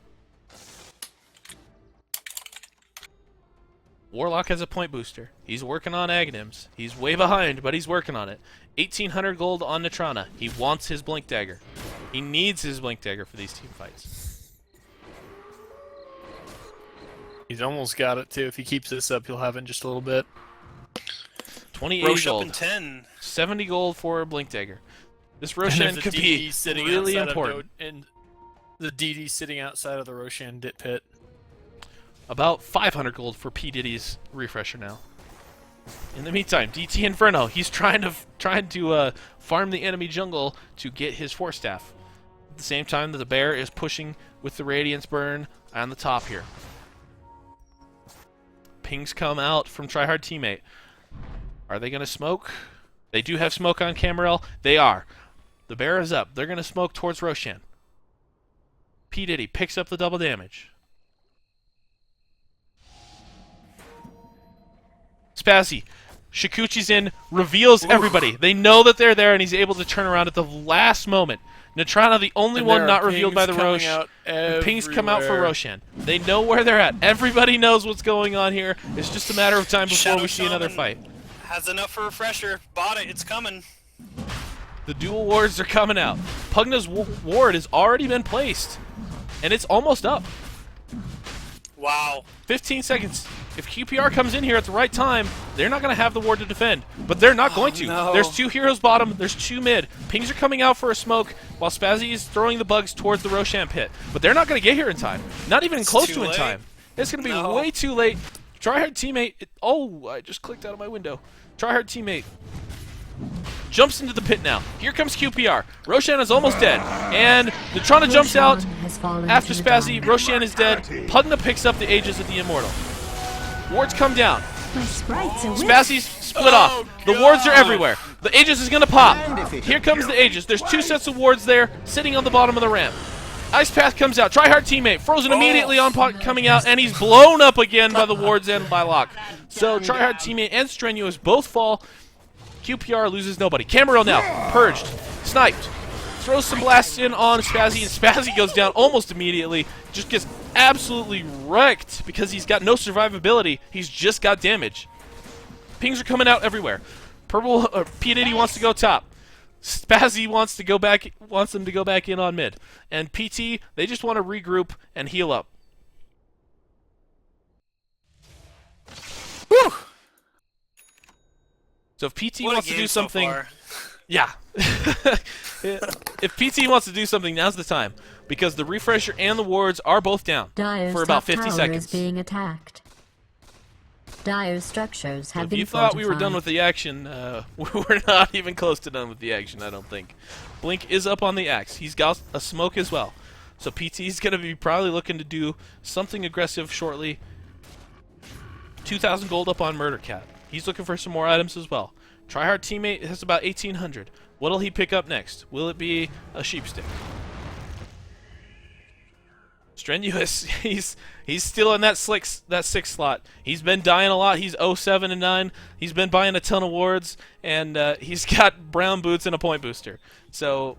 [SPEAKER 1] Warlock has a point booster. He's working on Aghanims. He's way behind, but he's working on it. 1,800 gold on Natrana. He wants his Blink Dagger. He needs his Blink Dagger for these team fights.
[SPEAKER 2] He's almost got it, too. If he keeps this up, he'll have it in just a little bit.
[SPEAKER 1] 28
[SPEAKER 3] Roche up
[SPEAKER 1] gold.
[SPEAKER 3] in 10.
[SPEAKER 1] 70 gold for Blink Dagger. This Roshan could be really important.
[SPEAKER 2] And the DD sitting outside of the Roshan Dit Pit.
[SPEAKER 1] About 500 gold for P. Diddy's Refresher now. In the meantime, DT Inferno, he's trying to farm the enemy jungle to get his Force Staff. At the same time that the bear is pushing with the Radiance Burn on the top here. Pings come out from Tryhard Teammate. Are they going to smoke? They do have smoke on Camarel. They are. The bear is up. They're going to smoke towards Roshan. P. Diddy picks up the double damage. Spazzy. Shikuchi's in, reveals everybody. They know that they're there, and he's able to turn around at the last moment. Natrana, the only one not revealed by the Roche. Pings come out for Roshan. They know where they're at. Everybody knows what's going on here. It's just a matter of time before we see another fight.
[SPEAKER 3] Has enough for Refresher. Bought it. It's coming.
[SPEAKER 1] The dual wards are coming out. Pugna's ward has already been placed, and it's almost up.
[SPEAKER 3] Wow.
[SPEAKER 1] 15 seconds. If QPR comes in here at the right time, they're not going to have the ward to defend. But they're not going to.
[SPEAKER 3] No.
[SPEAKER 1] There's 2 heroes bottom. There's 2 mid. Pings are coming out for a smoke while Spazzy is throwing the bugs towards the Roshan pit. But they're not going to get here in time. Not even close to in time. It's going to be way too late. Tryhard Teammate. Oh, I just clicked out of my window. Tryhard Teammate jumps into the pit now. Here comes QPR. Roshan is almost dead. And Natrana jumps out after Spazzy. Roshan is dead. Pugna picks up the Aegis of the Immortal. Wards come down. Spazzy's split off. The wards are everywhere. The Aegis is going to pop. Here comes the Aegis. There's 2 sets of wards there sitting on the bottom of the ramp. Ice Path comes out. Tryhard Teammate. Frozen immediately on coming out, and he's blown up again by the wards and by Locke. So Tryhard Teammate and Strenuous both fall. QPR loses nobody. Camarel now. Purged. Sniped. Throws some blasts in on Spazzy, and Spazzy goes down almost immediately. Just gets absolutely wrecked because he's got no survivability. He's just got damage. Pings are coming out everywhere. Purple P. Diddy wants to go top. Spazzy wants them to go back in on mid. And PT, they just want to regroup and heal up. Whew! So if PT wants to do something, yeah. If PT wants to do something, now's the time, because the Refresher and the wards are both down for about 50 seconds.
[SPEAKER 4] Is being attacked. Dire's structures have been
[SPEAKER 1] If you thought we were done with the action, we're not even close to done with the action, I don't think. Blink is up on the axe. He's got a smoke as well. So PT's going to be probably looking to do something aggressive shortly. 2,000 gold up on Murder Cat. He's looking for some more items as well. Tryhard Teammate has about 1,800. What'll he pick up next? Will it be a Sheepstick? Strenuous, he's still in that 6 slot. He's been dying a lot. He's 0-7 and 9. He's been buying a ton of wards, and he's got brown boots and a point booster. So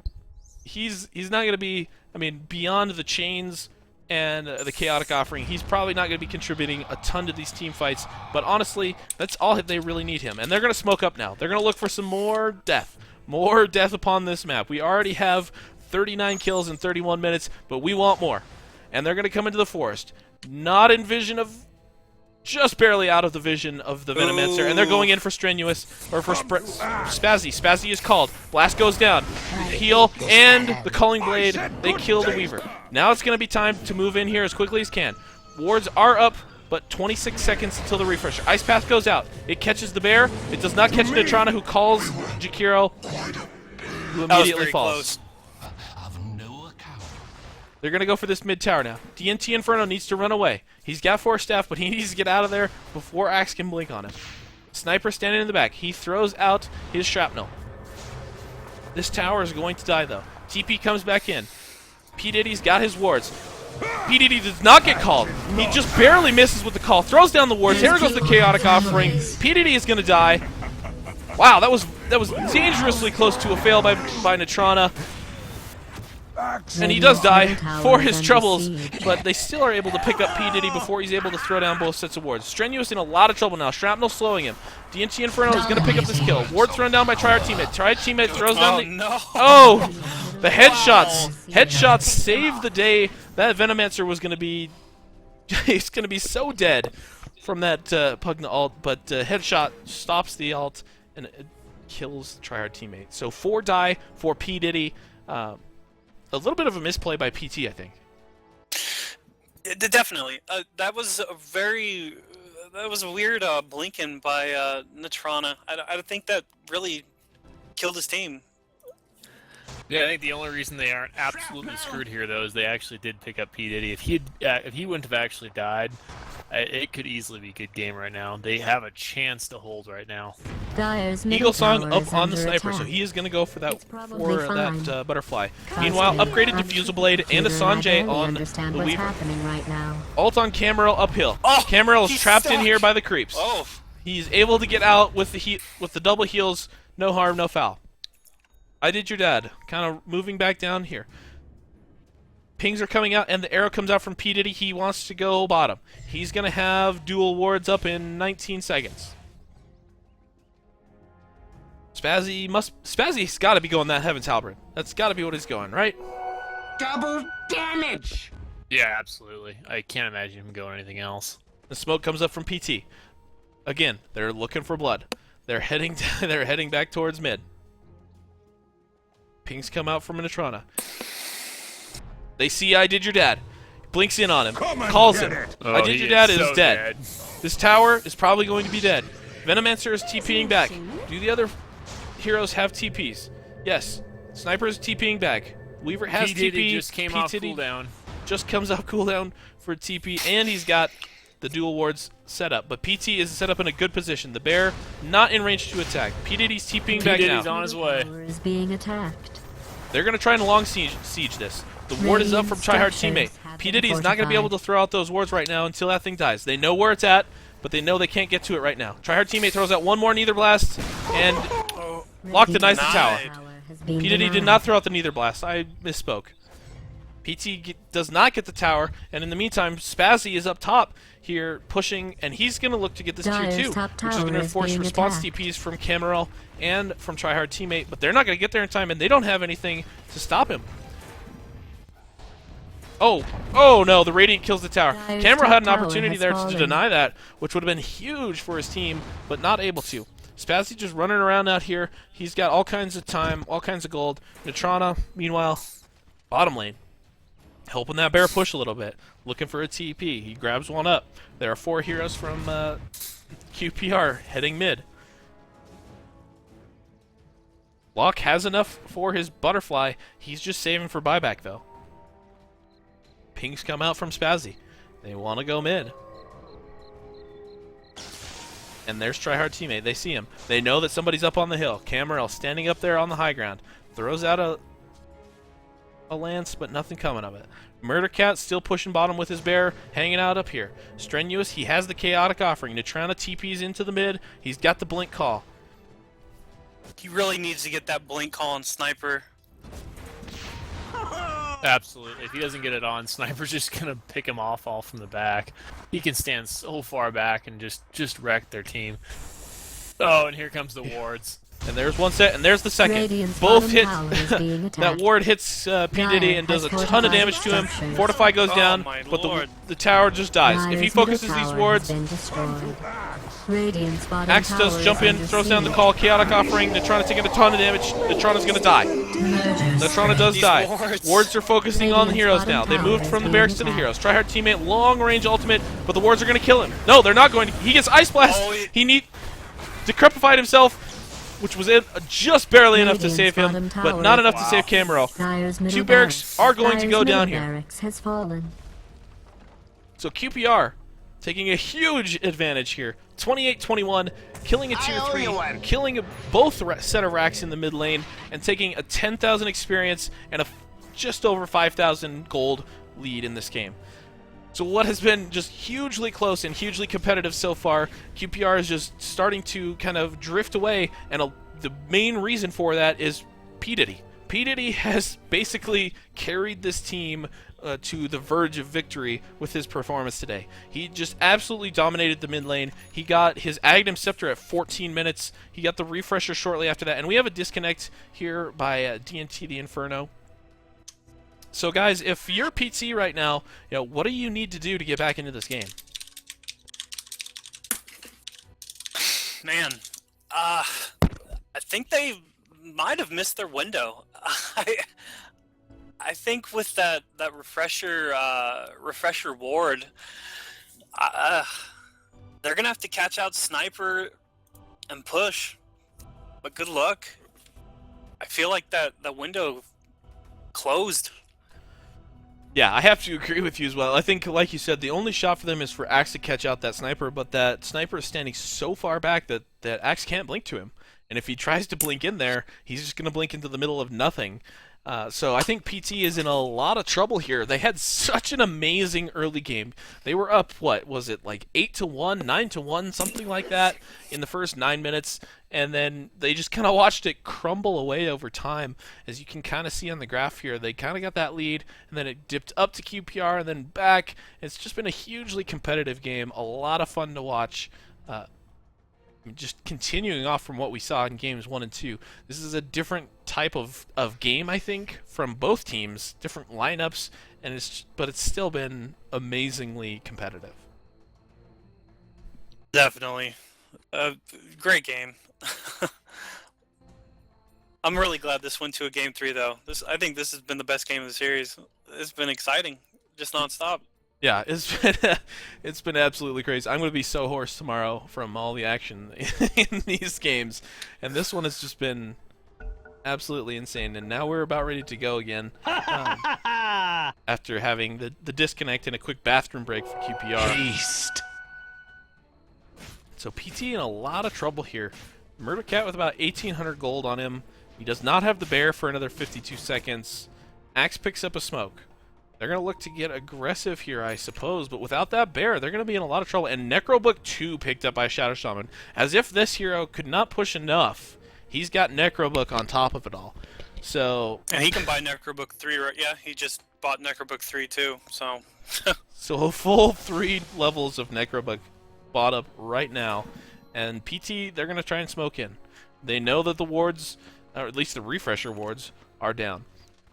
[SPEAKER 1] he's not going to be, I mean, beyond the chains and the chaotic offering, he's probably not going to be contributing a ton to these team fights. But honestly, that's all they really need him. And they're going to smoke up now. They're going to look for some more death. More death upon this map. We already have 39 kills in 31 minutes, but we want more. And they're going to come into the forest. Not in vision of... Just barely out of the vision of the Venomancer. And they're going in for Strenuous, or for Spazzy. Spazzy is called. Blast goes down. Heal, and the Culling Blade. They kill the Weaver. Now it's going to be time to move in here as quickly as can. Wards are up, but 26 seconds until the Refresher. Ice Path goes out. It catches the bear. It does not catch Natrana, who calls Jakiro, who immediately falls.
[SPEAKER 3] Close.
[SPEAKER 1] They're going to go for this mid tower now. DNT Inferno needs to run away. He's got 4 staff, but he needs to get out of there before Axe can blink on him. Sniper standing in the back. He throws out his shrapnel. This tower is going to die, though. TP comes back in. P. Diddy's got his wards. P. Diddy does not get called. He just barely misses with the call. Throws down the wards. Here goes the Chaotic Offering. P. Diddy is going to die. Wow, that was dangerously close to a fail by Natrana. And he does die for his troubles, but they still are able to pick up P. Diddy before he's able to throw down both sets of wards. Strenuous in a lot of trouble now. Shrapnel slowing him. DNT Inferno is going to pick up this kill. Ward thrown down by Tryhard teammate. Tryhard teammate throws down the...
[SPEAKER 3] No.
[SPEAKER 1] Oh! The headshots. Headshots saved the day. That Venomancer was going to be... he's going to be so dead from that Pugna ult, but headshot stops the ult and it kills Tryhard teammate. So 4 die for P. Diddy. A little bit of a misplay by PT, I think.
[SPEAKER 3] Definitely. That was a very... that was a weird blinking by Natrana. I think that really killed his team.
[SPEAKER 2] Yeah, I think the only reason they aren't absolutely screwed here, though, is they actually did pick up P. Diddy. If he wouldn't have actually died, it could easily be a good game right now. They have a chance to hold right now.
[SPEAKER 1] Eagle Song up on the sniper, so he is going to go for that butterfly. Meanwhile, upgraded Diffusal Blade and a Sanjay on the Weaver. Ult on Camarel uphill.
[SPEAKER 3] Oh,
[SPEAKER 1] Camarel is trapped
[SPEAKER 3] stuck.
[SPEAKER 1] in here by the creeps.
[SPEAKER 3] Oh.
[SPEAKER 1] He's able to get out with the double heals. No harm, no foul. I did your dad. Kind of moving back down here. Pings are coming out, and the arrow comes out from P. Diddy. He wants to go bottom. He's going to have dual wards up in 19 seconds. Spazzy's got to be going that Heaven's Halberd. That's got to be what he's going, right?
[SPEAKER 5] Double damage!
[SPEAKER 2] Yeah, absolutely. I can't imagine him going anything else.
[SPEAKER 1] The smoke comes up from PT. Again, they're looking for blood. They're heading back towards mid. Pings come out from Natrana. They see I did your dad. Blinks in on him. Calls him.
[SPEAKER 2] Oh,
[SPEAKER 1] I did your dad is
[SPEAKER 2] so
[SPEAKER 1] dead. This tower is probably going to be dead. Venomancer is TPing back. Do the other heroes have TPs? Yes. Sniper is TPing back. Weaver has TP.
[SPEAKER 2] Just came off cooldown.
[SPEAKER 1] Just comes off cooldown for TP, and he's got the dual wards set up. But PT is set up in a good position. The bear not in range to attack. P. Diddy's TPing back now.
[SPEAKER 2] P. Diddy's on his way.
[SPEAKER 4] Is being attacked.
[SPEAKER 1] They're going to try and long siege this. The ward is up from Tryhard teammate. P. Diddy's not going to be able to throw out those wards right now until that thing dies. They know where it's at, but they know they can't get to it right now. Tryhard teammate throws out one more Neither Blast, and Lock denies the tower. P. Diddy did not throw out the Neither Blast. I misspoke. PT does not get the tower, and in the meantime, Spazzy is up top here pushing, and he's going to look to get this tier 2, which is going to force response TPs from Camarel and from Tryhard teammate, but they're not going to get there in time, and they don't have anything to stop him. Oh no, the Radiant kills the tower. Camarel had an opportunity there to deny that, which would have been huge for his team, but not able to. Spazzy just running around out here. He's got all kinds of time, all kinds of gold. Natrana, meanwhile, bottom lane. Helping that bear push a little bit. Looking for a TP. He grabs one up. There are 4 heroes from QPR heading mid. Locke has enough for his butterfly. He's just saving for buyback, though. Pings come out from Spazzy. They want to go mid. And there's Tryhard teammate. They see him. They know that somebody's up on the hill. Camarel standing up there on the high ground. Throws out a lance, but nothing coming of it. Murdercat still pushing bottom with his bear, hanging out up here. Strenuous, he has the Chaotic Offering. Natrana TP's into the mid. He's got the blink call.
[SPEAKER 3] He really needs to get that blink call on Sniper.
[SPEAKER 2] Absolutely. If he doesn't get it on, Sniper's just gonna pick him off all from the back. He can stand so far back and just wreck their team. Oh, and here comes the wards.
[SPEAKER 1] And there's one set, and there's the second.
[SPEAKER 4] Radiant's
[SPEAKER 1] Both
[SPEAKER 4] bottom
[SPEAKER 1] hit.
[SPEAKER 4] tower is being attacked.
[SPEAKER 1] That ward hits P. Diddy and does a ton of damage to him. Fortify goes
[SPEAKER 3] Oh
[SPEAKER 1] down,
[SPEAKER 3] my
[SPEAKER 1] but
[SPEAKER 3] lord.
[SPEAKER 1] the tower just dies. If he
[SPEAKER 4] Dire's middle
[SPEAKER 1] focuses these
[SPEAKER 4] tower
[SPEAKER 1] wards,
[SPEAKER 4] has been destroyed. Radiant's bottom
[SPEAKER 1] Axe
[SPEAKER 4] tower
[SPEAKER 1] does
[SPEAKER 4] is
[SPEAKER 1] jump in,
[SPEAKER 4] under
[SPEAKER 1] throws down the
[SPEAKER 4] siege.
[SPEAKER 1] call, Chaotic Offering. Natrana taking a ton of damage. Natrana's gonna die. Natrana does
[SPEAKER 3] These
[SPEAKER 1] die.
[SPEAKER 3] wards.
[SPEAKER 1] Wards are focusing on the heroes
[SPEAKER 4] Radiant's
[SPEAKER 1] now. They
[SPEAKER 4] bottom
[SPEAKER 1] moved
[SPEAKER 4] tower
[SPEAKER 1] from the
[SPEAKER 4] is
[SPEAKER 1] barracks to
[SPEAKER 4] being
[SPEAKER 1] the heroes. Tryhard teammate, long range ultimate, but the wards are gonna kill him. No, they're not going to. He gets Ice Blast.
[SPEAKER 3] Oh,
[SPEAKER 1] He Decrepified himself. which was in just barely enough to
[SPEAKER 4] Radiant's
[SPEAKER 1] save him,
[SPEAKER 4] bottom
[SPEAKER 1] but
[SPEAKER 4] tower
[SPEAKER 1] not
[SPEAKER 4] is-
[SPEAKER 1] enough to save Camero.
[SPEAKER 4] Dyer's middle
[SPEAKER 1] Two barracks are going to
[SPEAKER 4] Dyer's
[SPEAKER 1] go
[SPEAKER 4] middle
[SPEAKER 1] down here.
[SPEAKER 4] barracks has fallen.
[SPEAKER 1] So QPR taking a huge advantage here. 28-21, killing a tier 3, killing both set of racks in the mid lane, and taking a 10,000 experience and a just over 5,000 gold lead in this game. So what has been just hugely close and hugely competitive so far, QPR is just starting to kind of drift away, and the main reason for that is P. Diddy. P. Diddy has basically carried this team to the verge of victory with his performance today. He just absolutely dominated the mid lane. He got his Aghanim Scepter at 14 minutes. He got the refresher shortly after that, and we have a disconnect here by DNT the Inferno. So guys, if you're PT right now, what do you need to do to get back into this game?
[SPEAKER 3] Man, I think they might have missed their window. I think with that refresher ward, they're gonna have to catch out Sniper and push. But good luck. I feel like that window closed.
[SPEAKER 1] Yeah, I have to agree with you as well. I think, like you said, the only shot for them is for Axe to catch out that Sniper, but that Sniper is standing so far back that Axe can't blink to him. And if he tries to blink in there, he's just going to blink into the middle of nothing. So I think PT is in a lot of trouble here. They had such an amazing early game. They were up, what was it, like 8-1, 9-1, something like that in the first 9 minutes, and then they just kind of watched it crumble away over time. As you can kind of see on the graph here, they kind of got that lead, and then it dipped up to QPR and then back. It's just been a hugely competitive game, a lot of fun to watch. Just continuing off from what we saw in games 1 and 2, this is a different type of game, I think, from both teams, different lineups, but it's still been amazingly competitive.
[SPEAKER 3] Definitely. Great game. I'm really glad this went to a game 3, though. I think this has been the best game of the series. It's been exciting, just nonstop.
[SPEAKER 1] Yeah, it's been absolutely crazy. I'm going to be so hoarse tomorrow from all the action in these games, and this one has just been absolutely insane. And now we're about ready to go again after having the disconnect and a quick bathroom break for QPR. So PT in a lot of trouble here. Murdercat with about 1,800 gold on him. He does not have the bear for another 52 seconds. Axe picks up a smoke. They're going to look to get aggressive here, I suppose, but without that bear, they're going to be in a lot of trouble. And Necrobook 2 picked up by Shadow Shaman. As if this hero could not push enough, he's got Necrobook on top of it all. So,
[SPEAKER 3] and he can buy Necrobook 3, right? Yeah, he just bought Necrobook 3 too, so...
[SPEAKER 1] So a full 3 levels of Necrobook bought up right now. And PT, they're going to try and smoke in. They know that the wards, or at least the refresher wards, are down.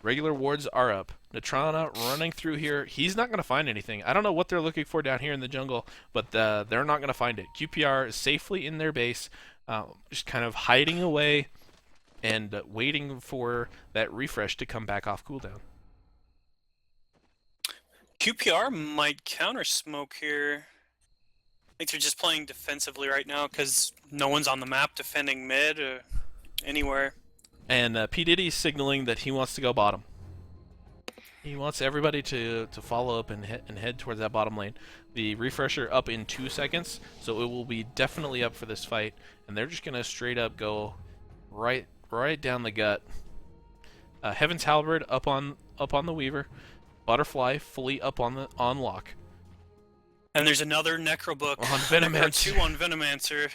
[SPEAKER 1] Regular wards are up. Natrana running through here. He's not going to find anything. I don't know what they're looking for down here in the jungle, but they're not going to find it. QPR is safely in their base, just kind of hiding away and waiting for that refresh to come back off cooldown.
[SPEAKER 3] QPR might counter smoke here. I think they're just playing defensively right now because no one's on the map defending mid or anywhere.
[SPEAKER 1] And P. Diddy's signaling that he wants to go bottom. He wants everybody to follow up and head towards that bottom lane. The refresher up in 2 seconds, so it will be definitely up for this fight. And they're just gonna straight up go right down the gut. Heaven's Halberd up on the Weaver. Butterfly fully up on lock.
[SPEAKER 3] And there's another Necrobook.
[SPEAKER 1] On Venomancer.
[SPEAKER 3] 2 on Venomancer.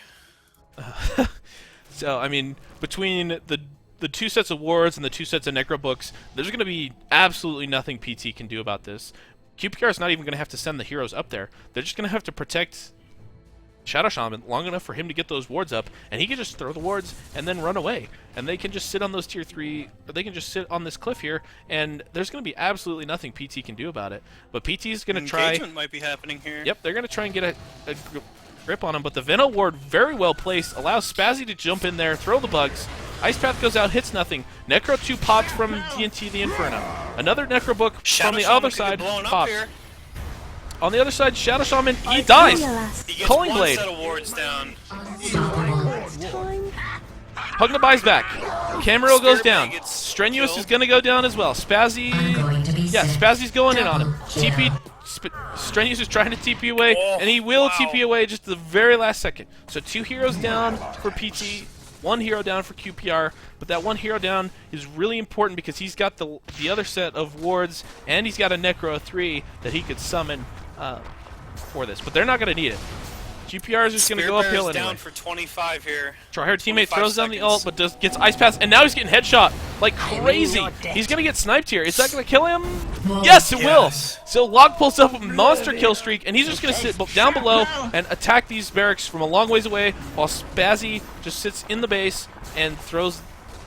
[SPEAKER 1] So I mean, between the 2 sets of wards and the 2 sets of Necrobooks, there's going to be absolutely nothing PT can do about this. QPR is not even going to have to send the heroes up there. They're just going to have to protect Shadow Shaman long enough for him to get those wards up, and he can just throw the wards and then run away. And they can just sit on those tier 3, or they can just sit on this cliff here, and there's going to be absolutely nothing PT can do about it. But PT is going to try...
[SPEAKER 3] Engagement might be happening here.
[SPEAKER 1] Yep, they're going to try and get a grip on him, but the Veno ward, very well placed, allows Spazzy to jump in there, throw the bugs. Ice Path goes out, hits nothing. Necro 2 popped from DNT the Inferno. Another Necrobook from the other side pops. On the other side, Shadow Shaman, he dies.
[SPEAKER 3] He gets
[SPEAKER 1] Culling
[SPEAKER 3] one
[SPEAKER 1] Blade.
[SPEAKER 3] set of wards down.
[SPEAKER 1] Hugging buys back. Camero goes
[SPEAKER 3] Spirit
[SPEAKER 1] down.
[SPEAKER 3] Man gets
[SPEAKER 1] Strenuous
[SPEAKER 3] killed.
[SPEAKER 1] is going to go down as well. Spazzy... Yeah, Spazzy's going in on him. TP... Strenuous is trying to TP away,
[SPEAKER 3] Oh,
[SPEAKER 1] and he will
[SPEAKER 3] wow.
[SPEAKER 1] TP away just at the very last second. So 2 heroes down for PT, 1 hero down for QPR, but that 1 hero down is really important because he's got the other set of wards, and he's got a Necro 3 that he could summon for this. But they're not going to need it. GPR is just going to go uphill anyway.
[SPEAKER 3] Down for 25 here.
[SPEAKER 1] Tryhard teammate
[SPEAKER 3] 25
[SPEAKER 1] throws down the
[SPEAKER 3] seconds.
[SPEAKER 1] ult, but gets ice pass, and now he's getting headshot like crazy. He's going to get sniped here. Is that going to kill him? Yes, it will. So Log pulls up a monster kill streak, and he's just going to sit down below and attack these barracks from a long ways away, while Spazzy just sits in the base and throws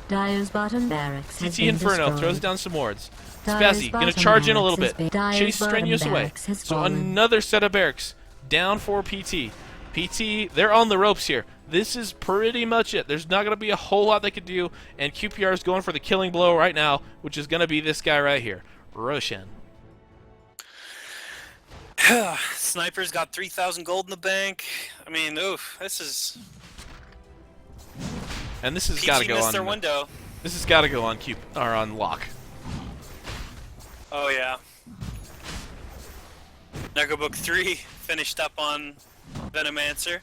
[SPEAKER 4] Dire's bottom barracks has
[SPEAKER 1] CT
[SPEAKER 4] been
[SPEAKER 1] Inferno,
[SPEAKER 4] destroyed.
[SPEAKER 1] throws down some wards.
[SPEAKER 4] Dire's
[SPEAKER 1] Spazzy going to
[SPEAKER 4] bottom
[SPEAKER 1] charge in a
[SPEAKER 4] barracks
[SPEAKER 1] little
[SPEAKER 4] has
[SPEAKER 1] bit,
[SPEAKER 4] been-
[SPEAKER 1] chase
[SPEAKER 4] Dire's
[SPEAKER 1] Strenuous
[SPEAKER 4] bottom
[SPEAKER 1] away.
[SPEAKER 4] barracks has
[SPEAKER 1] So
[SPEAKER 4] fallen.
[SPEAKER 1] another set of barracks down for PT. PT, they're on the ropes here. This is pretty much it. There's not going to be a whole lot they could do, and QPR is going for the killing blow right now, which is going to be this guy right here, Roshan.
[SPEAKER 3] Sniper's got 3,000 gold in the bank. I mean, oof, this is...
[SPEAKER 1] And this has got to
[SPEAKER 3] PT
[SPEAKER 1] go
[SPEAKER 3] missed
[SPEAKER 1] on.
[SPEAKER 3] their window.
[SPEAKER 1] This has got to go on on lock.
[SPEAKER 3] Oh, yeah. Book 3 finished up on Venomancer.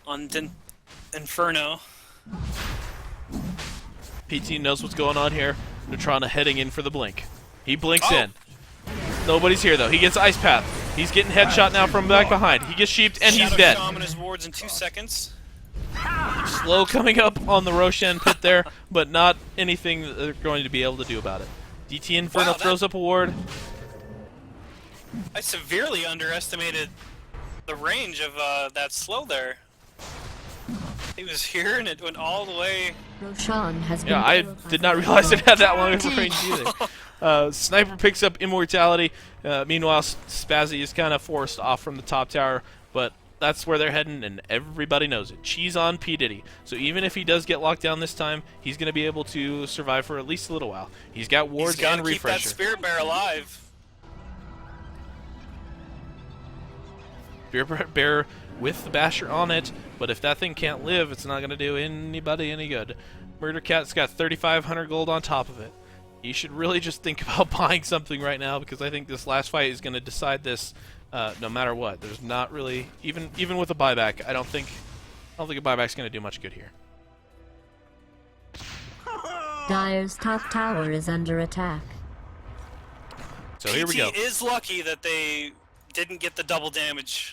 [SPEAKER 3] On Inferno.
[SPEAKER 1] PT knows what's going on here. Neutrona heading in for the blink. He blinks
[SPEAKER 3] Oh.
[SPEAKER 1] in. Nobody's here though. He gets ice path. He's getting headshot now from back behind. He gets sheeped and he's
[SPEAKER 3] Shadow
[SPEAKER 1] dead.
[SPEAKER 3] Shaman his wards in 2 seconds.
[SPEAKER 1] Slow coming up on the Roshan pit there, but not anything that they're going to be able to do about it. DT Inferno
[SPEAKER 3] Wow, that-
[SPEAKER 1] throws up a ward.
[SPEAKER 3] I severely underestimated the range of that slow there. He was here and it went all the way.
[SPEAKER 4] Roshan has been
[SPEAKER 1] Yeah, I
[SPEAKER 4] killed by
[SPEAKER 1] did not
[SPEAKER 4] the-
[SPEAKER 1] realize it had that long of a range either. Sniper picks up Immortality. Meanwhile, Spazzy is kind of forced off from the top tower, but that's where they're heading, and everybody knows it. Cheese on P. Diddy. So even if he does get locked down this time, he's going to be able to survive for at least a little while. He's got wards
[SPEAKER 3] He's got
[SPEAKER 1] and
[SPEAKER 3] to keep that
[SPEAKER 1] refresher.
[SPEAKER 3] Spirit Bear alive.
[SPEAKER 1] Spirit Bear with the Basher on it, but if that thing can't live, it's not going to do anybody any good. Murder Cat's got 3,500 gold on top of it. You should really just think about buying something right now, because I think this last fight is going to decide this no matter what. There's not really, even with a buyback, I don't think a buyback's going to do much good here.
[SPEAKER 4] Dire's top tower is under attack.
[SPEAKER 1] So here we go.
[SPEAKER 3] PT is lucky that they didn't get the double damage